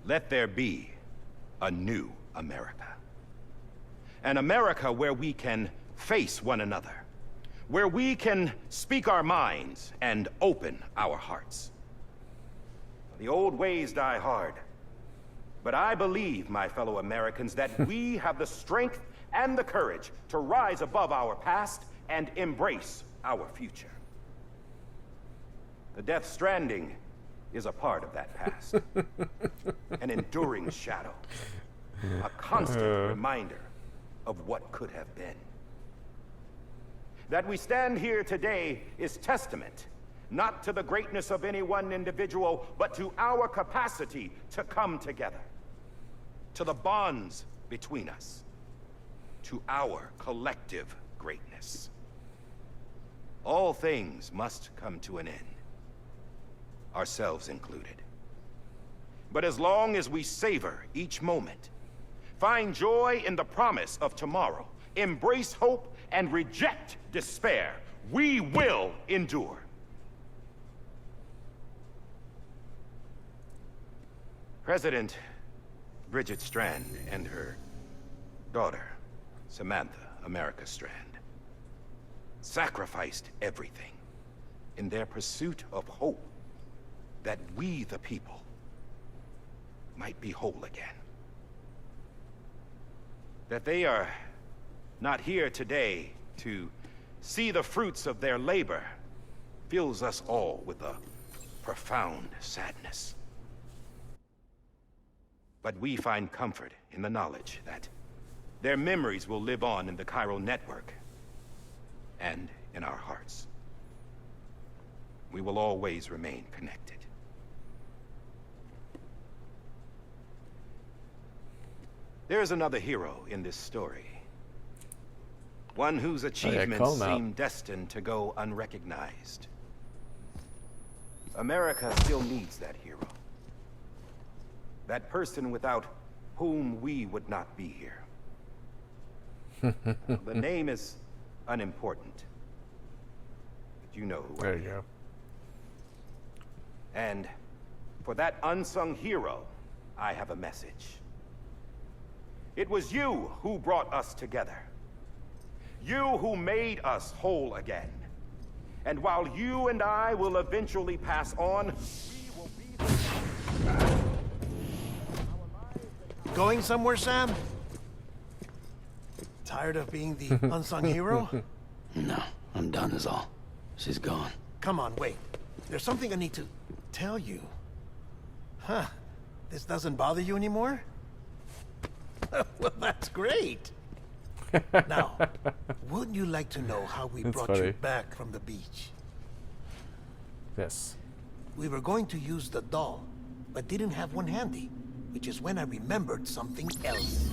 Let there be a new America. An America where we can face one another, where we can speak our minds and open our hearts. The old ways die hard, but I believe, my fellow Americans, that we have the strength and the courage to rise above our past and embrace our future. The Death Stranding is a part of that past. An enduring shadow. A constant reminder of what could have been. That we stand here today is testament, not to the greatness of any one individual, but to our capacity to come together. To the bonds between us. To our collective greatness. All things must come to an end. Ourselves included. But as long as we savor each moment, find joy in the promise of tomorrow, embrace hope, and reject despair, we will endure. President Bridget Strand and her daughter, Samantha, America Strand. Sacrificed everything in their pursuit of hope that we, the people, might be whole again. That they are not here today to see the fruits of their labor fills us all with a profound sadness. But we find comfort in the knowledge that their memories will live on in the chiral network and in our hearts. We will always remain connected. There is another hero in this story. One whose achievements seem destined to go unrecognized. America still needs that hero. That person without whom we would not be here. The name is unimportant. But you know who I am. There you go. And for that unsung hero, I have a message. It was you who brought us together. You who made us whole again. And while you and I will eventually pass on, we will be Going somewhere, Sam? Tired of being the unsung hero? No, I'm done is all. She's gone. Come on, wait. There's something I need to tell you. Huh. This doesn't bother you anymore? Well, that's great. Now, wouldn't you like to know how we brought you back from the beach? Yes. We were going to use the doll, but didn't have one handy, which is when I remembered something else.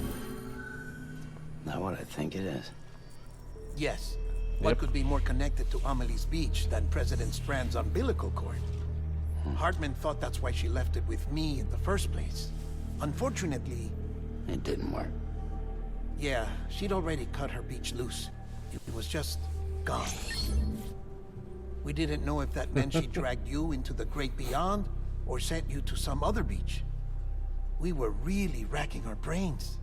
Not what I think it is. Yes. What could be more connected to Amelie's beach than President Strand's umbilical cord? Hartman thought that's why she left it with me in the first place. Unfortunately... It didn't work. Yeah, she'd already cut her beach loose. It was just gone. We didn't know if that meant she dragged you into the great beyond, or sent you to some other beach. We were really racking our brains.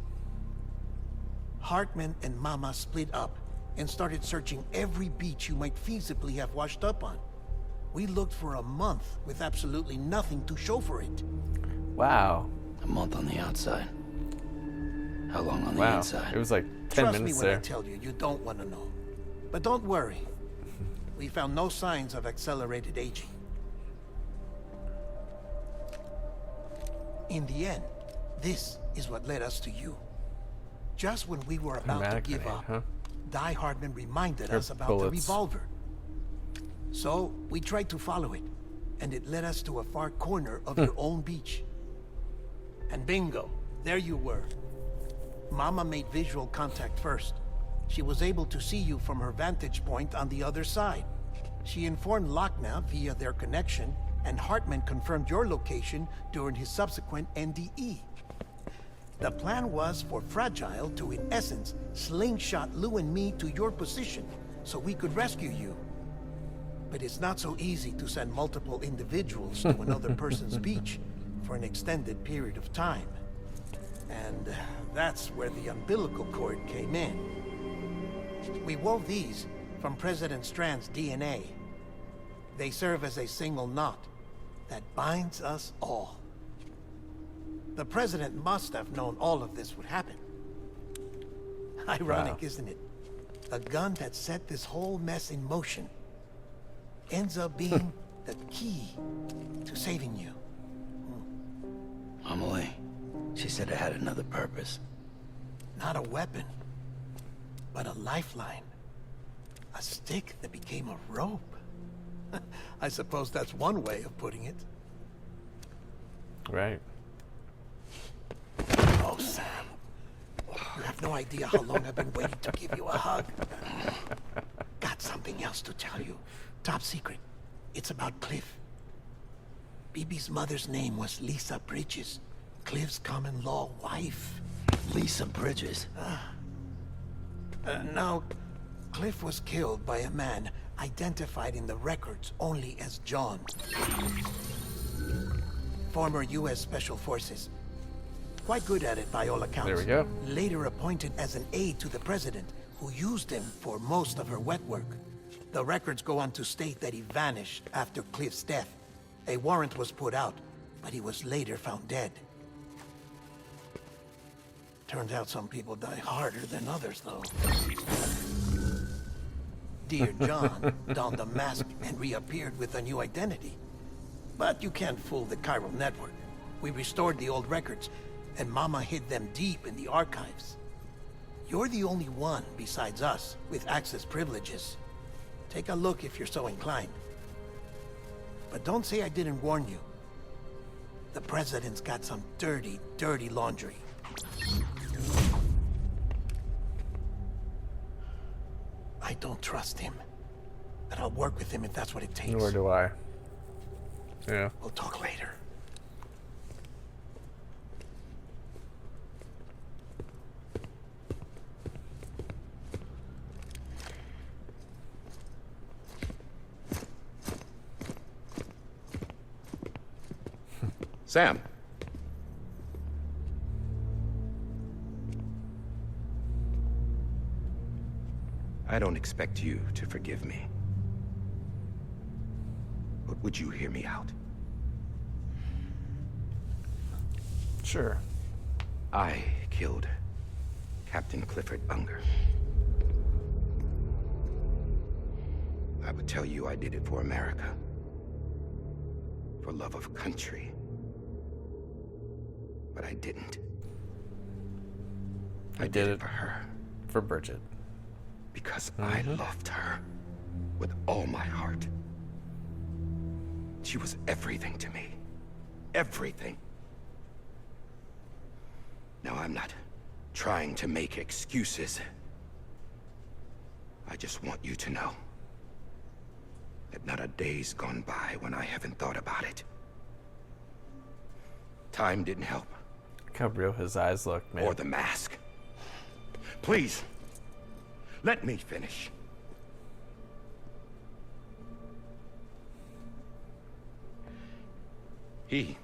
Hartman and Mama split up and started searching every beach you might feasibly have washed up on. We looked for a month with absolutely nothing to show for it. Wow. A month on the outside. How long on the inside? It was like 10 Trust minutes me when there. I tell you, you don't want to know. But don't worry. We found no signs of accelerated aging. In the end, this is what led us to you. Just when we were about to give up, Die Hardman reminded us about the revolver. So, we tried to follow it, and it led us to a far corner of your own beach. And bingo, there you were. Mama made visual contact first. She was able to see you from her vantage point on the other side. She informed Lochna via their connection, and Hartman confirmed your location during his subsequent NDE. The plan was for Fragile to, in essence, slingshot Lou and me to your position, so we could rescue you. But it's not so easy to send multiple individuals to another person's beach for an extended period of time. And that's where the umbilical cord came in. We wove these from President Strand's DNA. They serve as a single knot that binds us all. The President must have known all of this would happen. Ironic, isn't it? The gun that set this whole mess in motion ends up being the key to saving you. Amelie, she said it had another purpose. Not a weapon, but a lifeline. A stick that became a rope. I suppose that's one way of putting it. Right. Oh, Sam. You have no idea how long I've been waiting to give you a hug. Got something else to tell you. Top secret. It's about Cliff. BB's mother's name was Lisa Bridges, Cliff's common-law wife. Lisa Bridges? Now, Cliff was killed by a man identified in the records only as John. Former U.S. Special Forces. Quite good at it by all accounts. There we go. Later appointed as an aide to the president, who used him for most of her wet work. The records go on to state that he vanished after Cliff's death. A warrant was put out, but he was later found dead. Turns out some people die harder than others, though. Dear John donned a mask and reappeared with a new identity. But you can't fool the chiral network. We restored the old records, and Mama hid them deep in the archives. You're the only one, besides us, with access privileges. Take a look if you're so inclined. But don't say I didn't warn you. The President's got some dirty, dirty laundry. I don't trust him. But I'll work with him if that's what it takes. Nor do I. Yeah. We'll talk later. Sam. I don't expect you to forgive me. But would you hear me out? Sure. I killed Captain Clifford Unger. I would tell you I did it for America. For love of country. But I didn't. I did it for her. For Bridget. Because I loved her with all my heart. She was everything to me. Everything. Now, I'm not trying to make excuses. I just want you to know that not a day's gone by when I haven't thought about it. Time didn't help. Look how real his eyes look, man. Or the mask. Please, let me finish. The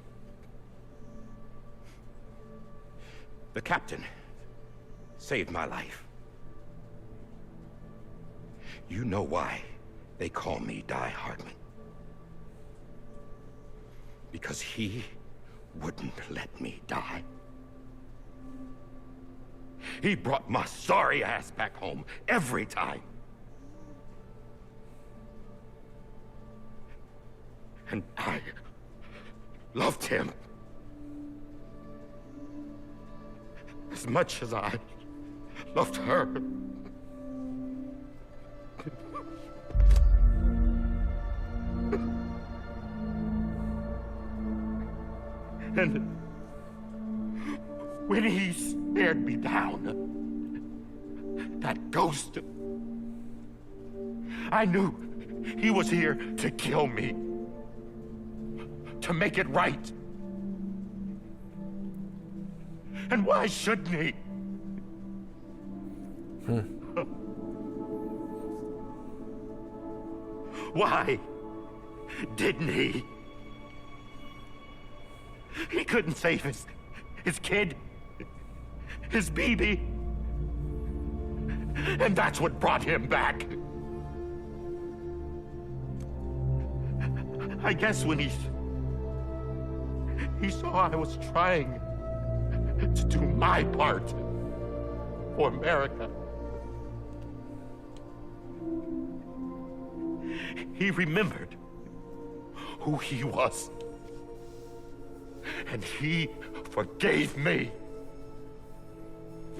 captain, saved my life. You know why they call me Die Hardman. Because he wouldn't let me die. He brought my sorry ass back home every time. And I loved him as much as I loved her. And when he stared me down, that ghost, I knew he was here to kill me, to make it right. And why shouldn't he? Why didn't he? He couldn't save his kid, his baby. And that's what brought him back. I guess when he saw I was trying to do my part for America, he remembered who he was. And he forgave me.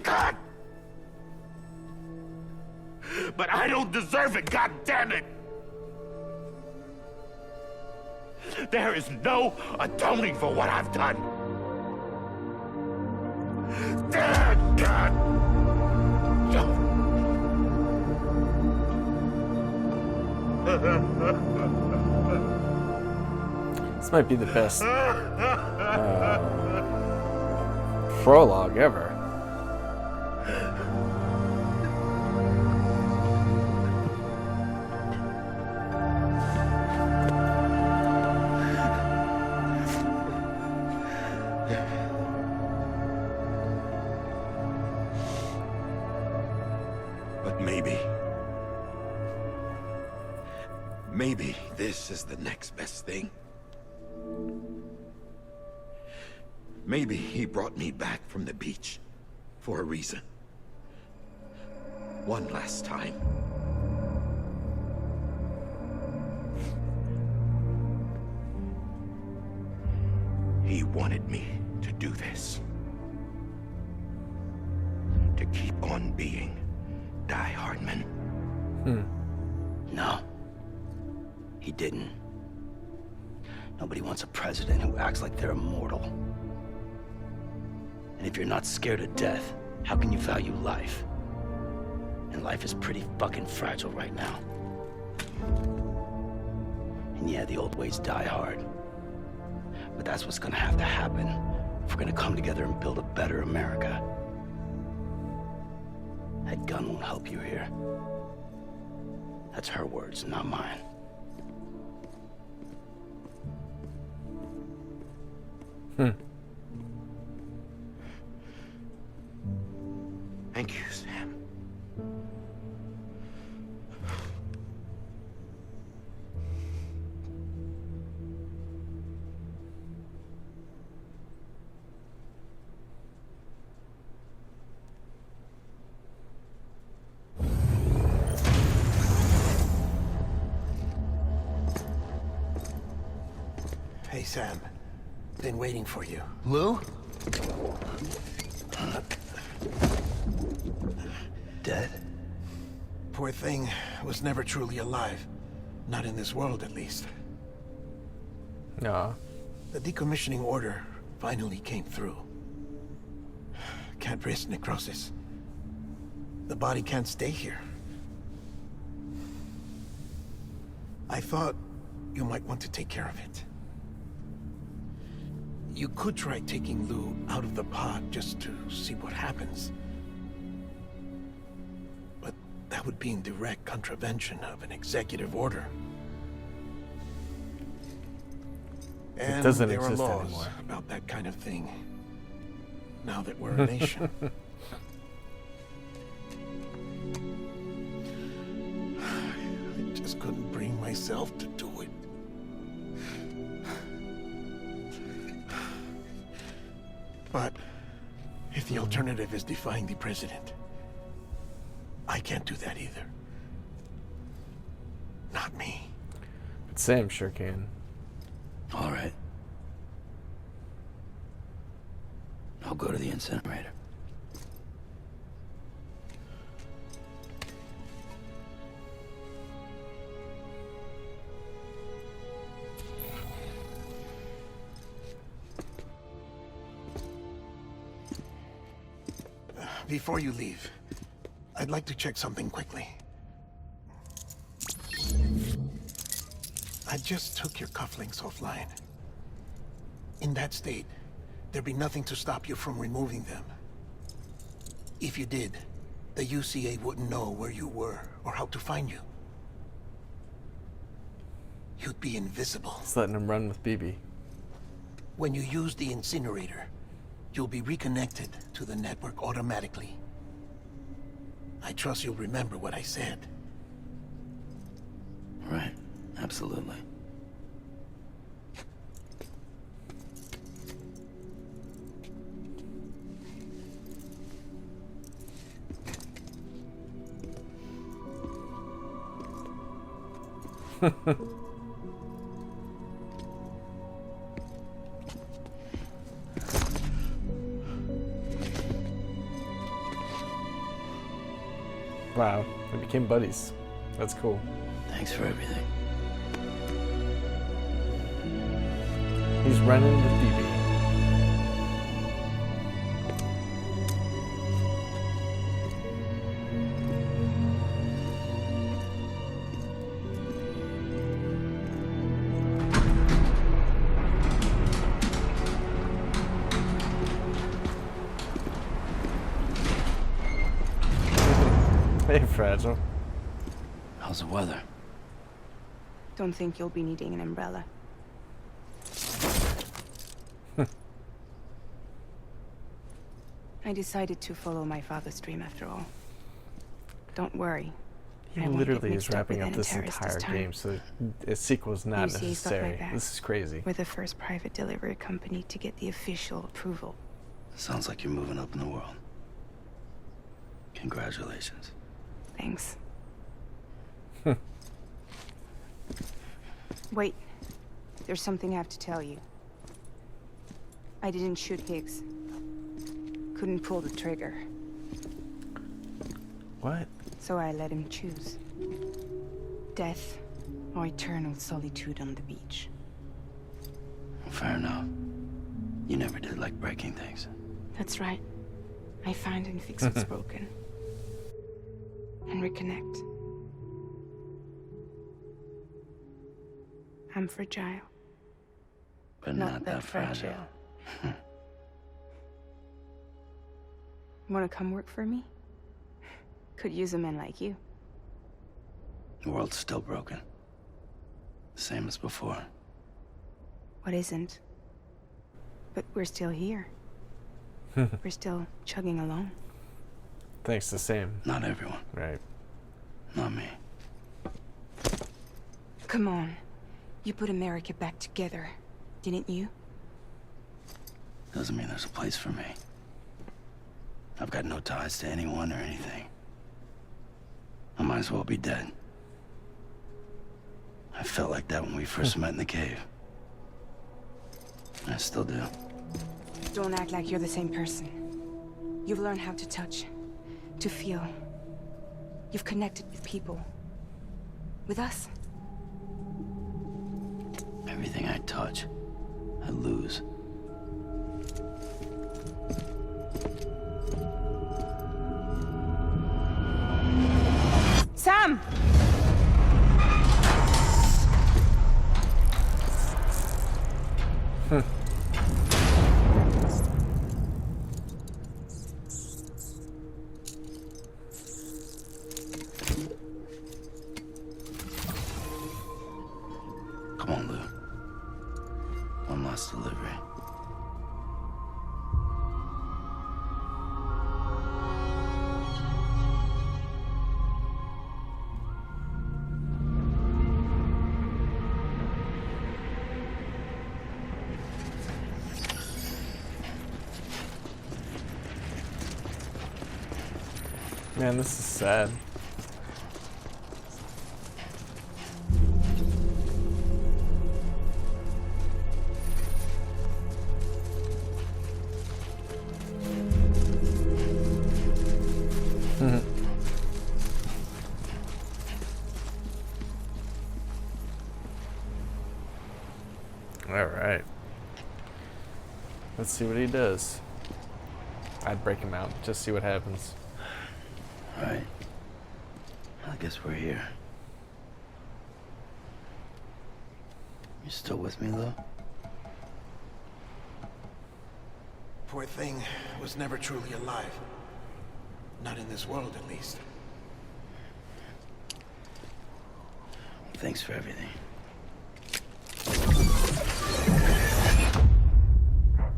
God! But I don't deserve it, God damn it! There is no atoning for what I've done. Dad, God! This might be the best prologue ever. But Maybe this is the next best thing. Maybe he brought me back from the beach for a reason. One last time. He wanted me to do this. To keep on being Die Hardman. No. He didn't. Nobody wants a president who acts like they're immortal. And if you're not scared of death, how can you value life? And life is pretty fucking fragile right now. And yeah, the old ways die hard. But that's what's gonna have to happen if we're gonna come together and build a better America. That gun won't help you here. That's her words, not mine. Thank you, Sam. Hey, Sam. Been waiting for you. Lou? Dead? Poor thing was never truly alive. Not in this world, at least. Nah. The decommissioning order finally came through. Can't risk necrosis. The body can't stay here. I thought you might want to take care of it. You could try taking Lou out of the pod just to see what happens. But that would be in direct contravention of an executive order. And it doesn't there are exist laws anymore about that kind of thing, now that we're a nation. I just couldn't bring myself to do it. But if the alternative is defying the president, I can't do that either. Not me. But Sam sure can. All right. I'll go to the incinerator. Before you leave, I'd like to check something quickly. I just took your cufflinks offline. In that state, there'd be nothing to stop you from removing them. If you did, the UCA wouldn't know where you were or how to find you. You'd be invisible. Just letting him run with BB. When you use the incinerator, you'll be reconnected to the network automatically. I trust you'll remember what I said. Right, absolutely. Wow, they became buddies. That's cool. Thanks for everything. He's running with BB. Hey, Fragile. How's the weather? Don't think you'll be needing an umbrella. I decided to follow my father's dream after all. Don't worry. He literally is wrapping up this entire game, so a sequel is not necessary. This is crazy. We're the first private delivery company to get the official approval. Sounds like you're moving up in the world. Congratulations. Thanks. Wait. There's something I have to tell you. I didn't shoot Higgs. Couldn't pull the trigger. What? So I let him choose. Death or eternal solitude on the beach. Fair enough. You never did like breaking things. That's right. I find and fix what's broken. And reconnect. I'm fragile. But not that fragile. Wanna come work for me? Could use a man like you. The world's still broken. Same as before. What isn't? But we're still here. We're still chugging along. Thanks to Sam. Not everyone. Right. Not me. Come on. You put America back together, didn't you? Doesn't mean there's a place for me. I've got no ties to anyone or anything. I might as well be dead. I felt like that when we first met in the cave. I still do. Don't act like you're the same person. You've learned how to touch, to feel. You've connected with people. With us. Everything I touch, I lose. Sam! Come on, Lou. One last delivery. Man, this is sad. All right. Let's see what he does. I'd break him out, just see what happens. Right. I guess we're here. You still with me, Lou? Poor thing was never truly alive. Not in this world, at least. Thanks for everything.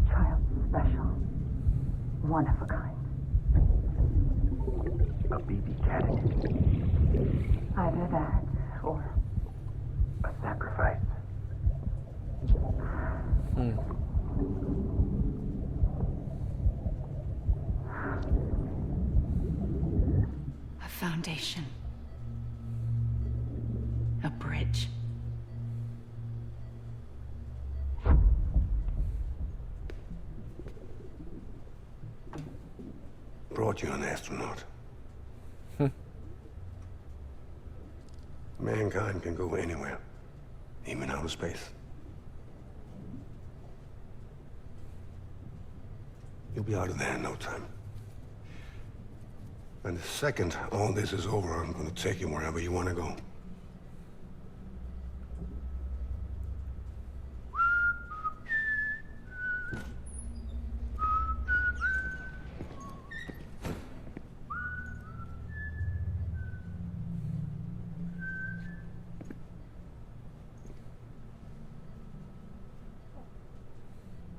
Child special. One of a kind. A baby candidate. Either that, or a sacrifice. A foundation. A bridge. Brought you an astronaut. Mankind can go anywhere, even outer space. You'll be out of there in no time. And the second all this is over, I'm going to take you wherever you want to go.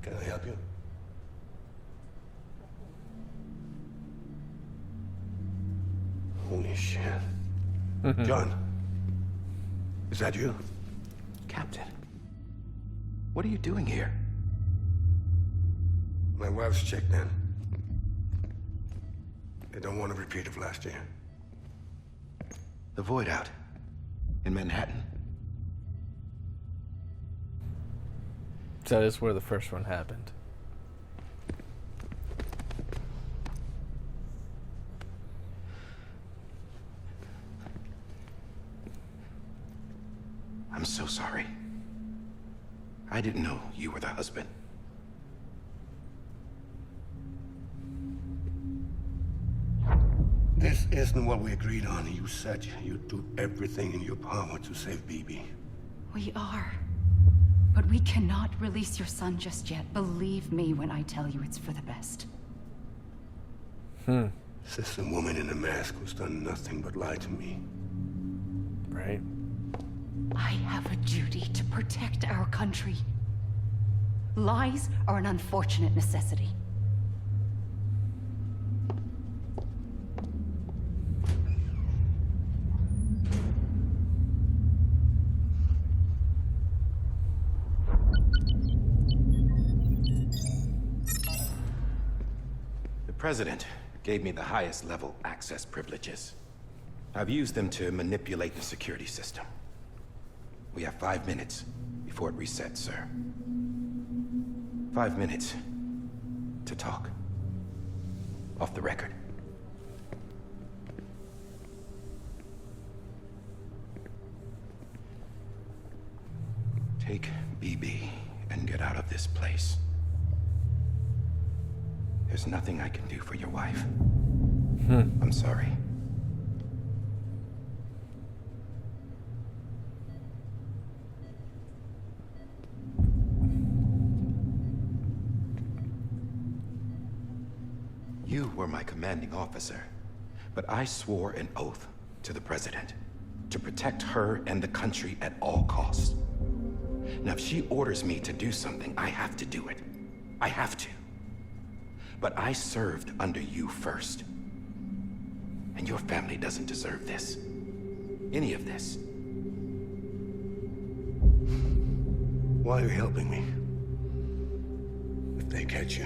Can I help you? Holy shit. John, is that you? Captain, what are you doing here? My wife's checked in. They don't want a repeat of last year. The Void Out in Manhattan. So that is where the first one happened. I'm so sorry. I didn't know you were the husband. This isn't what we agreed on. You said you'd do everything in your power to save BB. We are. But we cannot release your son just yet. Believe me when I tell you it's for the best. Sister woman in a mask who's done nothing but lie to me. Right. I have a duty to protect our country. Lies are an unfortunate necessity. The President gave me the highest level access privileges. I've used them to manipulate the security system. We have 5 minutes before it resets, sir. 5 minutes to talk. Off the record. Take BB and get out of this place. There's nothing I can do for your wife. I'm sorry. You were my commanding officer, but I swore an oath to the President to protect her and the country at all costs. Now, if she orders me to do something, I have to do it. I have to. But I served under you first. And your family doesn't deserve this. Any of this. Why are you helping me? If they catch you.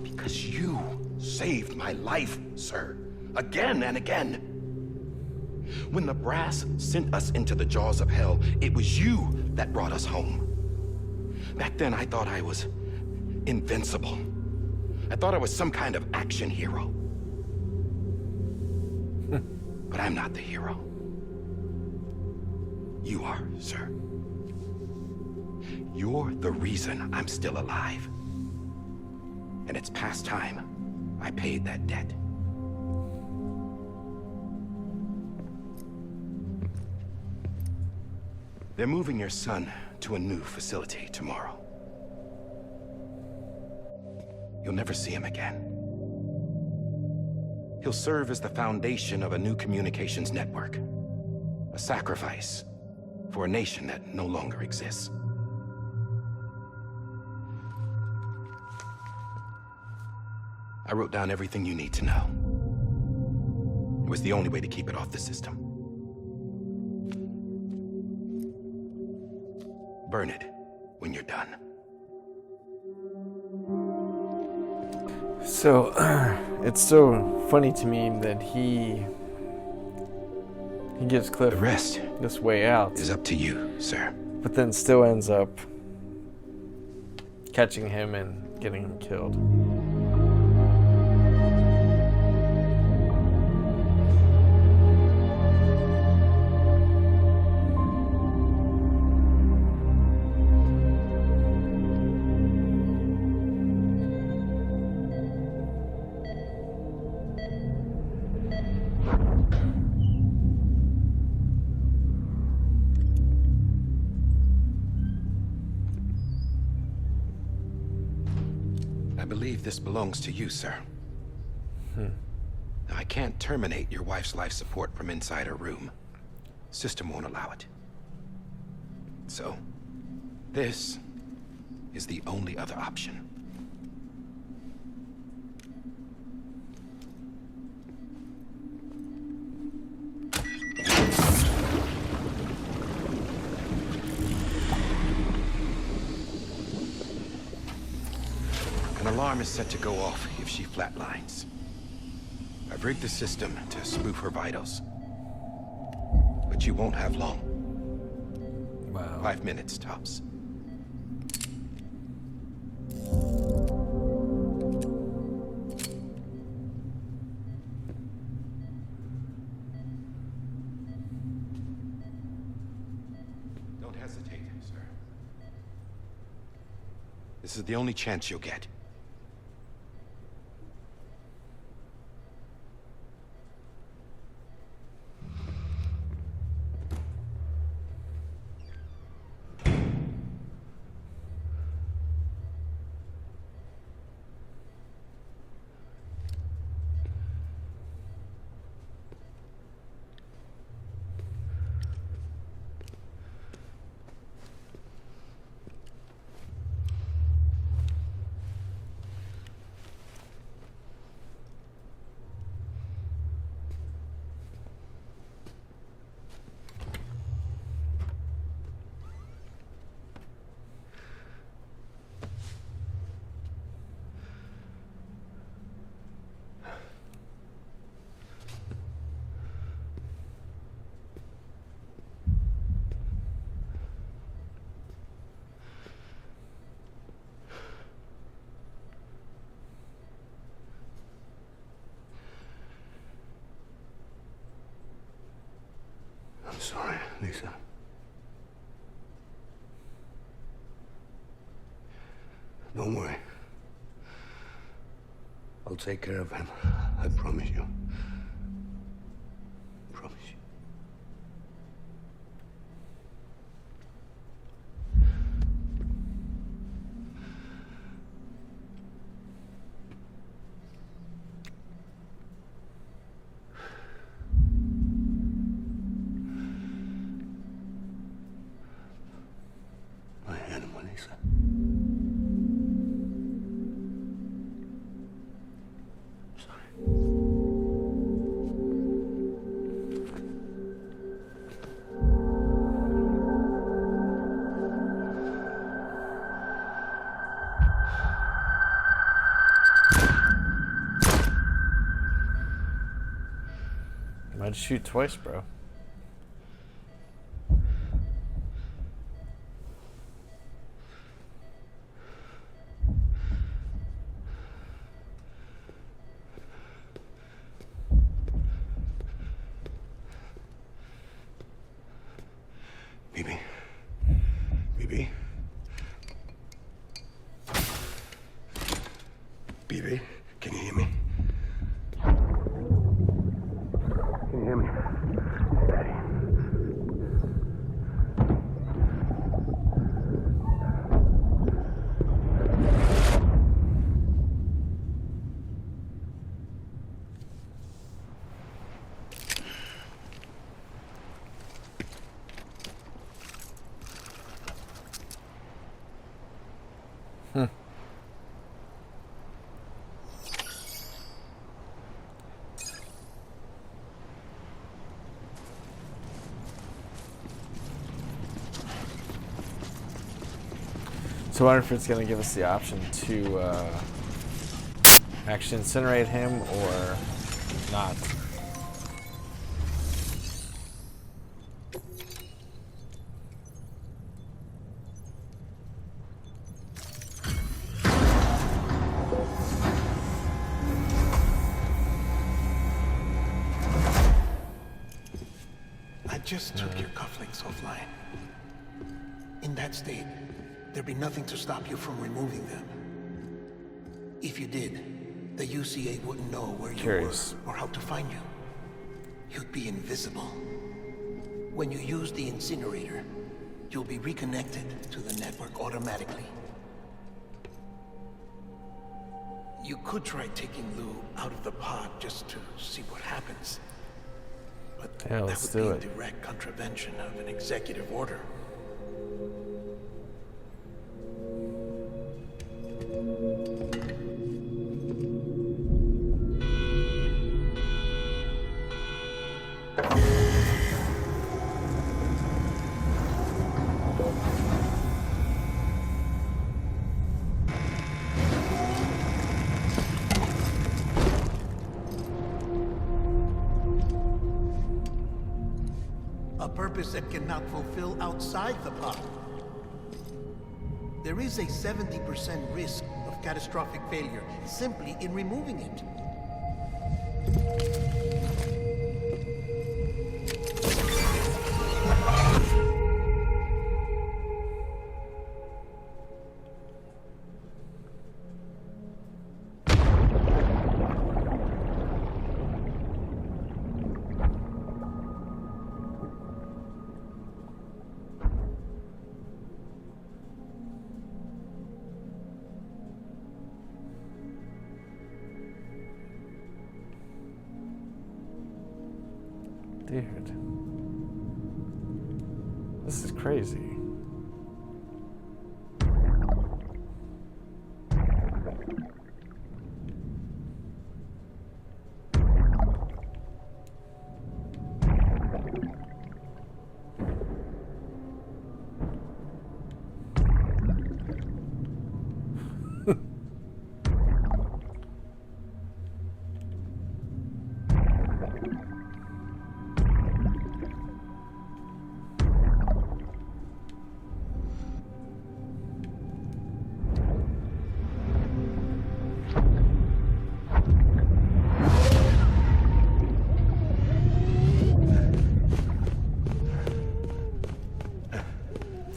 Because you saved my life, sir. Again and again. When the brass sent us into the jaws of hell, it was you that brought us home. Back then, I thought I was invincible. I thought I was some kind of action hero. But I'm not the hero. You are, sir. You're the reason I'm still alive. And it's past time I paid that debt. They're moving your son to a new facility tomorrow. You'll never see him again. He'll serve as the foundation of a new communications network. A sacrifice for a nation that no longer exists. I wrote down everything you need to know. It was the only way to keep it off the system. Burn it when you're done. So, it's so funny to me that he gives Cliff the rest this way out. Is up to you, sir. But then still ends up catching him and getting him killed. I believe this belongs to you, sir. Now, I can't terminate your wife's life support from inside her room. System won't allow it. So, this is the only other option. alarm is set to go off if she flatlines. I've rigged the system to spoof her vitals. But you won't have long. Wow. 5 minutes, tops. Don't hesitate, sir. This is the only chance you'll get. I'm sorry, Lisa. Don't worry. I'll take care of him. I promise you. Promise you. I'd shoot twice, bro. Bibi? Bibi? Bibi? Can you hear me? Can you hear me? Daddy. So I wonder if it's going to give us the option to actually incinerate him or not. I just took your cufflinks offline. In that state, there'd be nothing to stop you from removing them. If you did, the UCA wouldn't know where you were or how to find you. You'd be invisible. When you use the incinerator, you'll be reconnected to the network automatically. You could try taking Lou out of the pod just to see what happens. But that would be in direct contravention of an executive order. A purpose that cannot fulfill outside the pod. There is a 70% risk of catastrophic failure simply in removing it. Dude, this is crazy.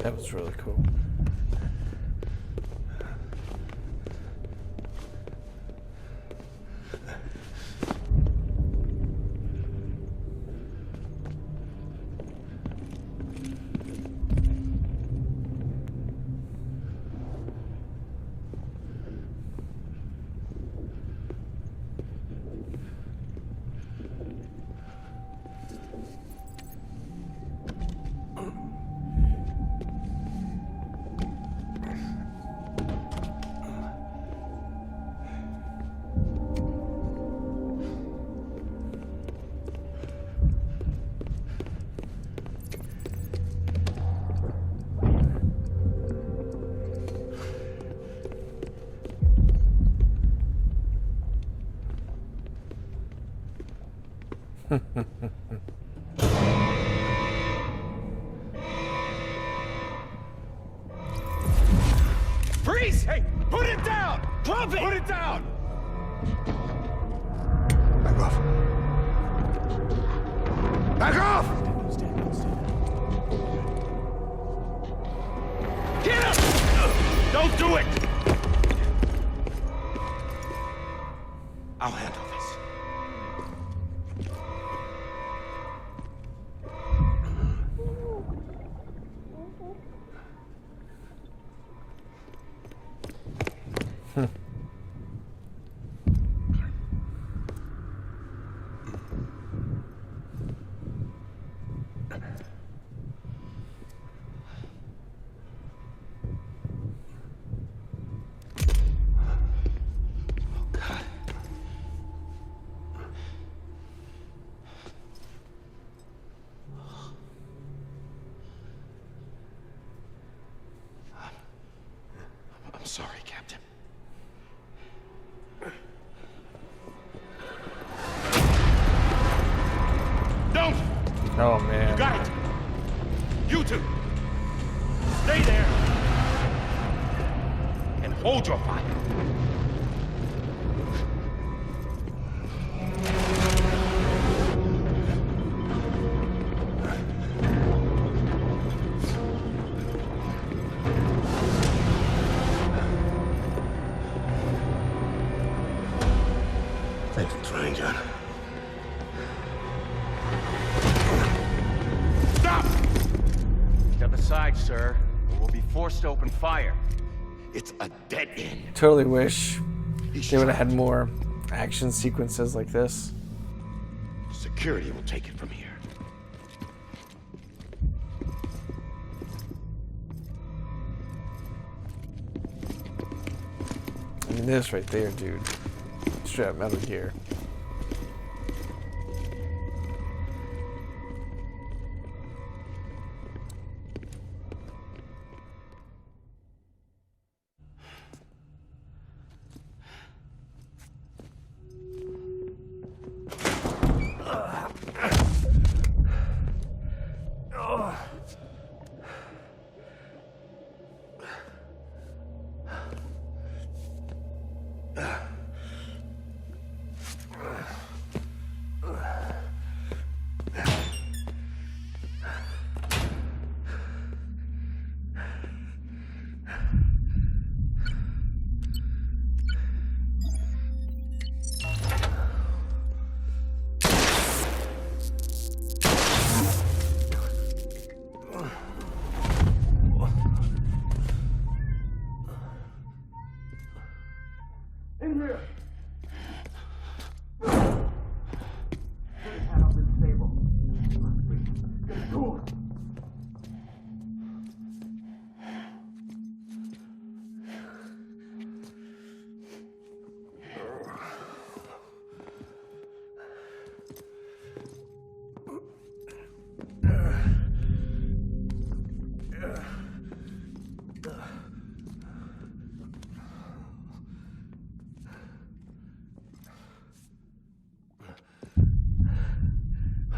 That was really cool. Freeze! Hey, put it down! Drop it! Put it down! Back off. Back off! Get him! Don't do it! I'll handle this. I'm sorry, Captain. Don't! Oh, man. You got it! You two! Stay there! And hold your fire. Thanks for trying, John. Stop! Step aside, sir, or we'll be forced to open fire. It's a dead end. Totally wish they would have had more action sequences like this. Security will take it from here. I mean, this right there, dude. Straight up Metal Gear.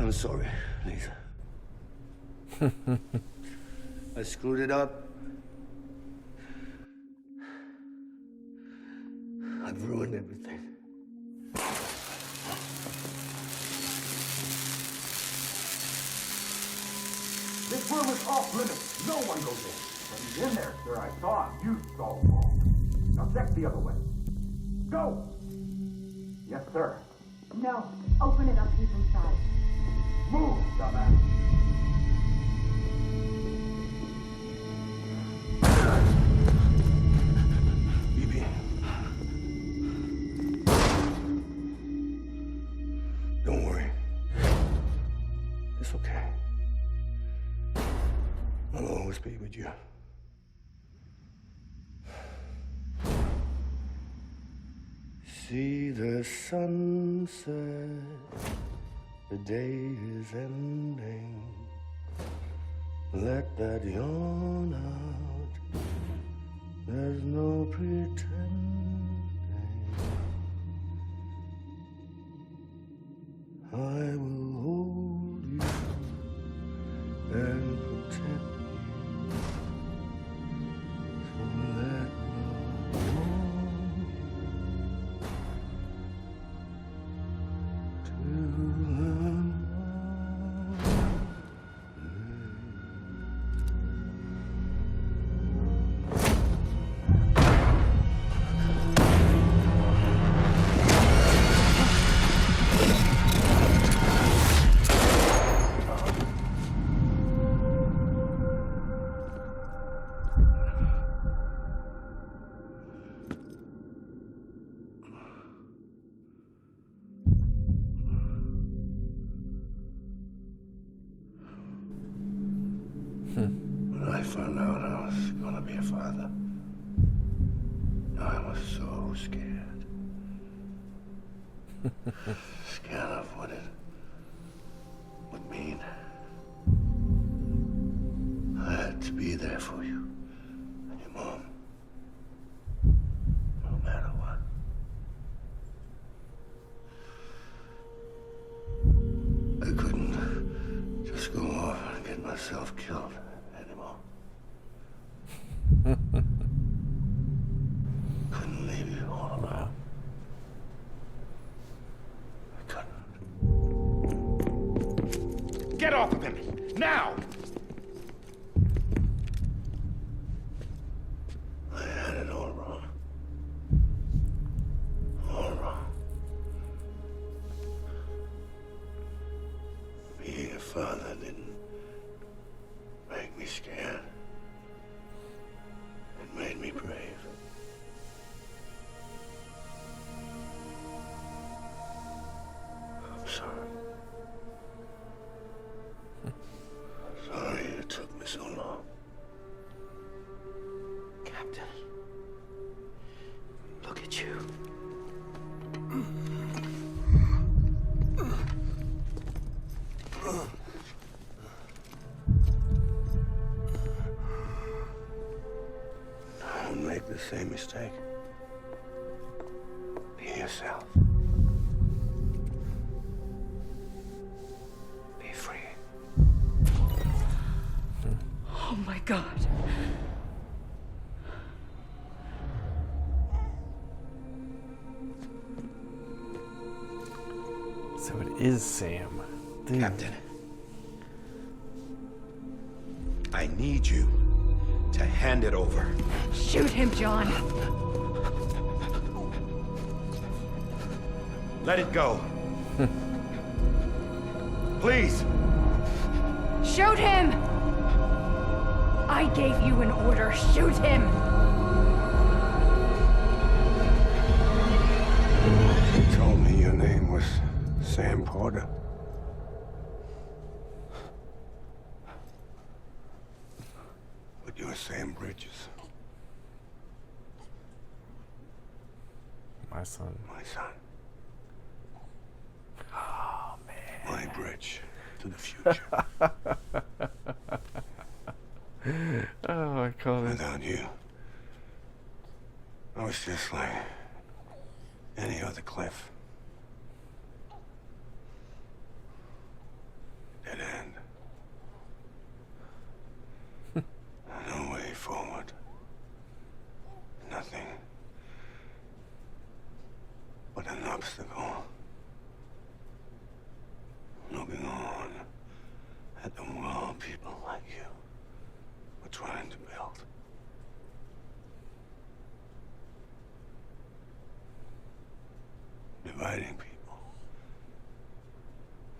I'm sorry, Lisa. I screwed it up. I've ruined everything. This room is off limits. No one goes in. But he's in there, sir. I saw him. You saw him all. Now check the other way. Go! Yes, sir. No. Open it up. He's inside. Move, dumbass. Bibi. Don't worry. It's okay. I'll always be with you. See the sunset. The day is ending. Let that yawn out. There's no pretending. I will hold you and protect you. So let love warm you till When I found out I was gonna be a father, I was so scared. Scared of what it would mean. I had to be there for you and your mom, no matter what. I couldn't just go off and get myself killed anymore. Couldn't leave you all alone. I couldn't. Get off of him! Now! I had it all wrong. All wrong. Being a father didn't make me scared. It made me brave. I'm sorry. Sorry it took me so long. Captain, look at you. Don't make the same mistake. Be yourself. Be free. my God. So it is Sam. Dude. Captain. I need you to hand it over. Shoot him, John. Let it go. Please. Shoot him! I gave you an order. Shoot him! You told me your name was Sam Porter. But you're Sam Bridges. My son. My son. Oh, man. My bridge to the future. Oh, I call it. Without you, I was just like any other Cliff. Dead end. No way forward. Nothing but an obstacle. Looking on at the world people like you were trying to build. Dividing people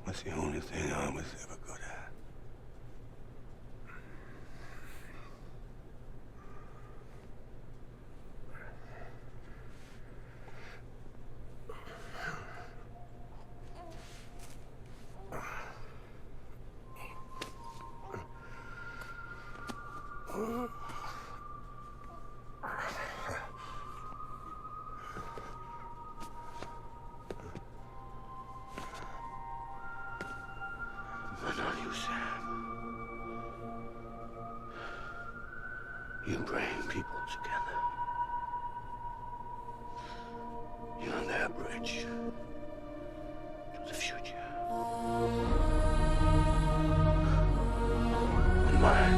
was the only thing I was ever good at. But not you, Sam. You bring people together. You're their bridge to the future. And mine.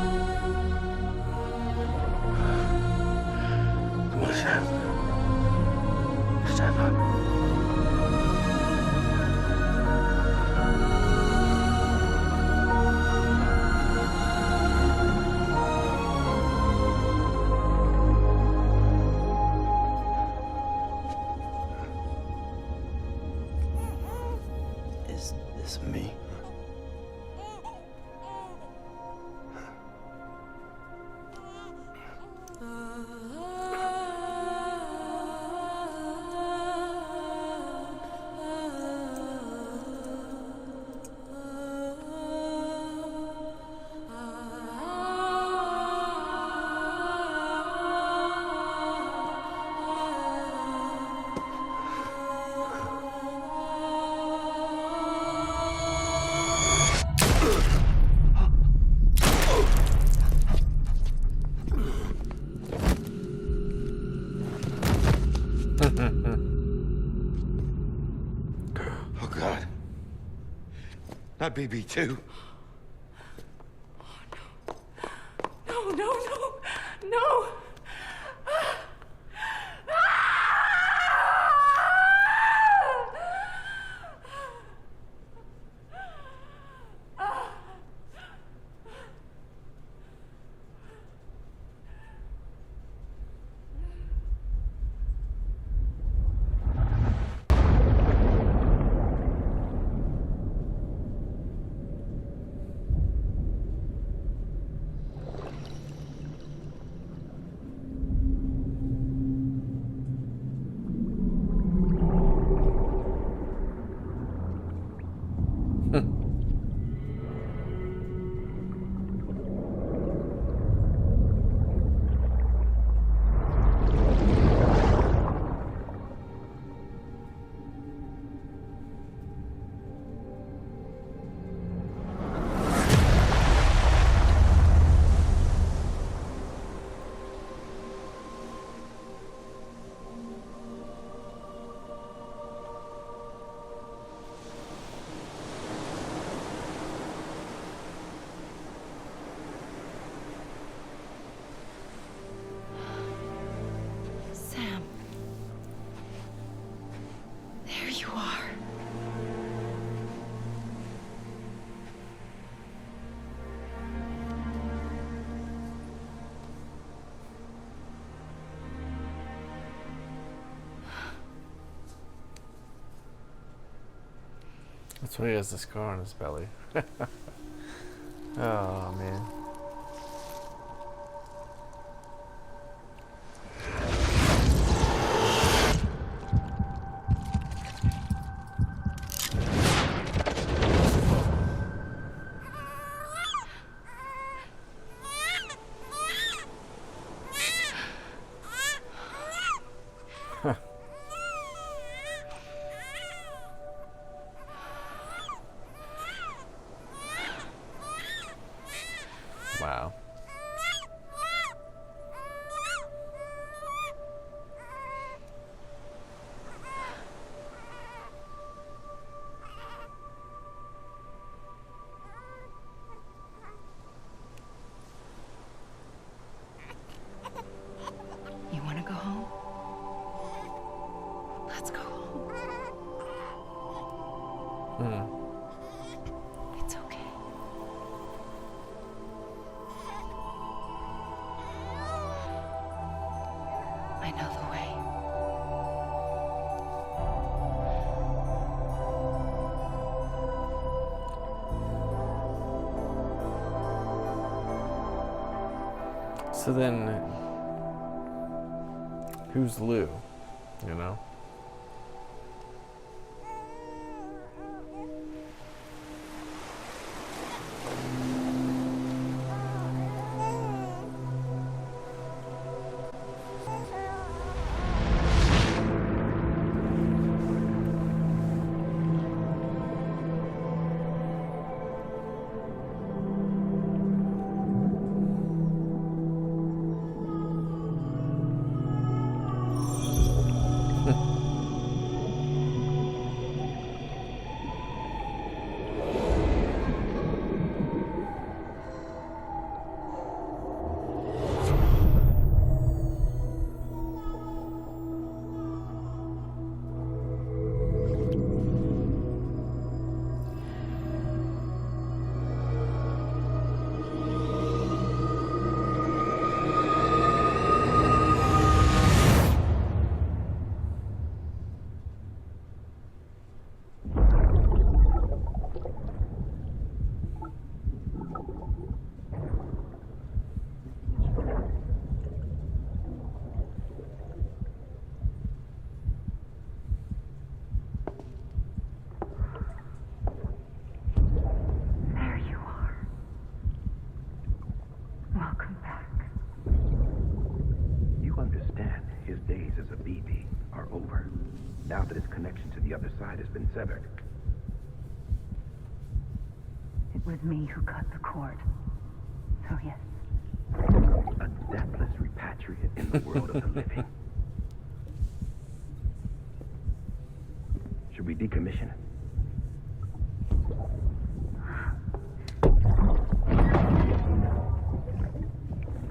Come on, Sam. Stand up. Is this me? Oh, God. Not BB2. No, no, no, no! That's why he has the scar on his belly. Oh, man. Wow. You want to go home? Let's go home. It's okay. I know the way. So then, who's Lou? You know? Now that his connection to the other side has been severed. It was me who cut the cord. So yes. A deathless repatriate in the world of the living. Should we decommission it?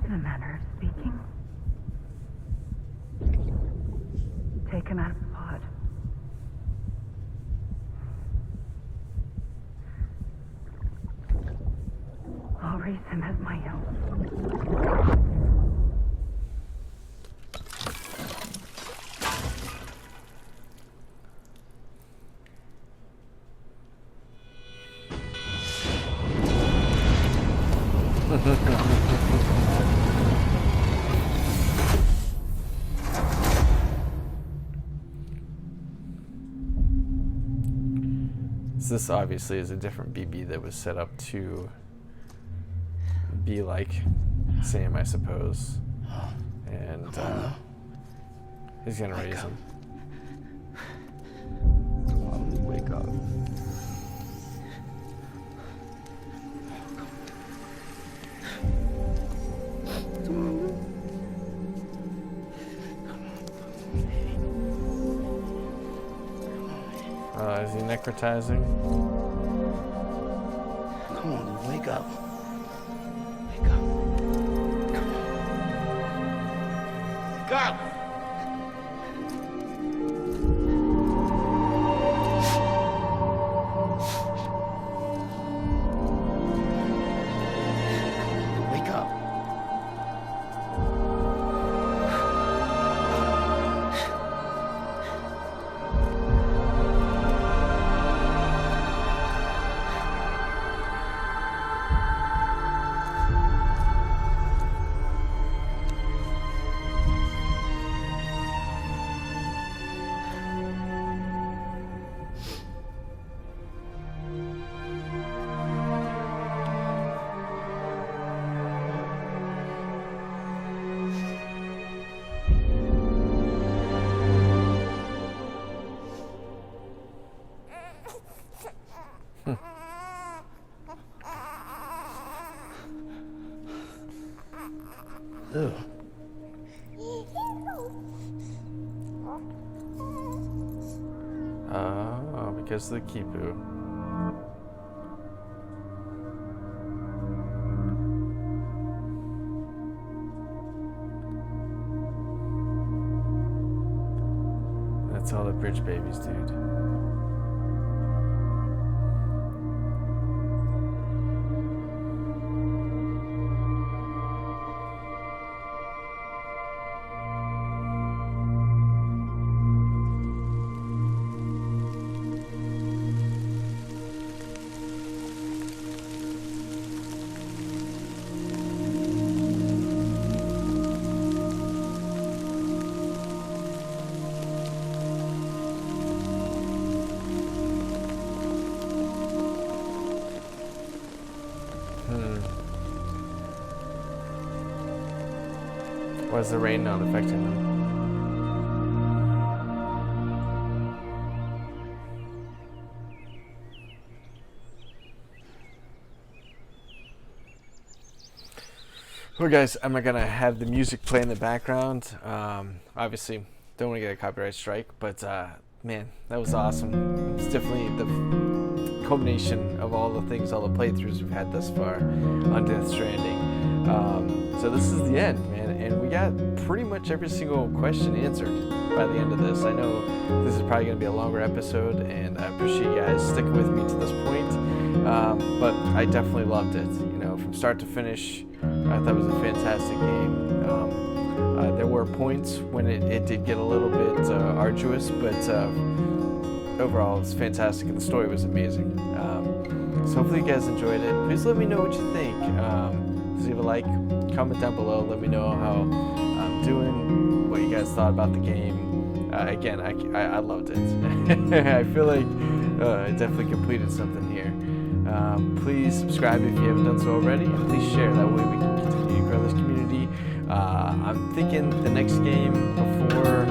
In a manner of speaking. Take him out of the pod. I'll raise him as my own. This obviously is a different BB that was set up to be like Sam, I suppose. And he's gonna raise him. Come on, wake up. Is he necrotizing? Come on, wake up. Wake up. Come on. Wake up! Wake up. Ugh. Oh, because of the Kipu. That's all the bridge babies, dude. Why is the rain not affecting them? Well, guys, I'm not gonna have the music play in the background. Obviously, don't want to get a copyright strike, but man, that was awesome. It's definitely the culmination of all the things, all the playthroughs we've had thus far on Death Stranding. So this is the end, man, and we got pretty much every single question answered by the end of this. I know this is probably going to be a longer episode, and I appreciate you guys sticking with me to this point, but I definitely loved it. You know, from start to finish, I thought it was a fantastic game. There were points when it did get a little bit arduous, but overall it was fantastic, and the story was amazing. So hopefully you guys enjoyed it. Please let me know what you think. Leave a like, comment down below, let me know how I'm doing, what you guys thought about the game. Again, I loved it. I feel like I definitely completed something here. Please subscribe if you haven't done so already, and please share. That way we can continue to grow this community. I'm thinking the next game before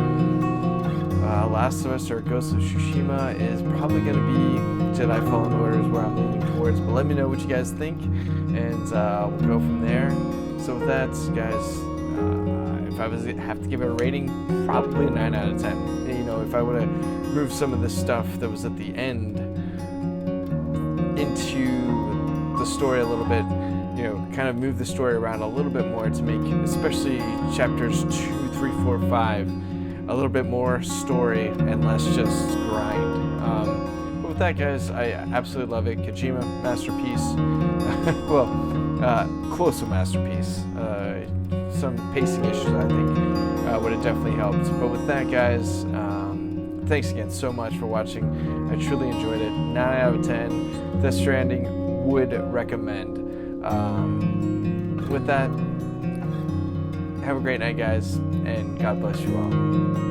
Last of Us or Ghost of Tsushima is probably going to be Jedi Fallen Order, is where I'm leaning towards. But let me know what you guys think, and we'll go from there. So with that, guys, if I was have to give it a rating, probably a 9 out of 10. You know, if I would have moved some of the stuff that was at the end into the story a little bit, you know, kind of move the story around a little bit more to make, especially chapters 2, 3, 4, 5, a little bit more story and less just grind. But with that, guys, I absolutely love it. Kojima, masterpiece. Well, close to masterpiece. Some pacing issues, I think, would have definitely helped. But with that, guys, thanks again so much for watching. I truly enjoyed it. 9 out of 10. Death Stranding, would recommend. With that, have a great night, guys, and God bless you all.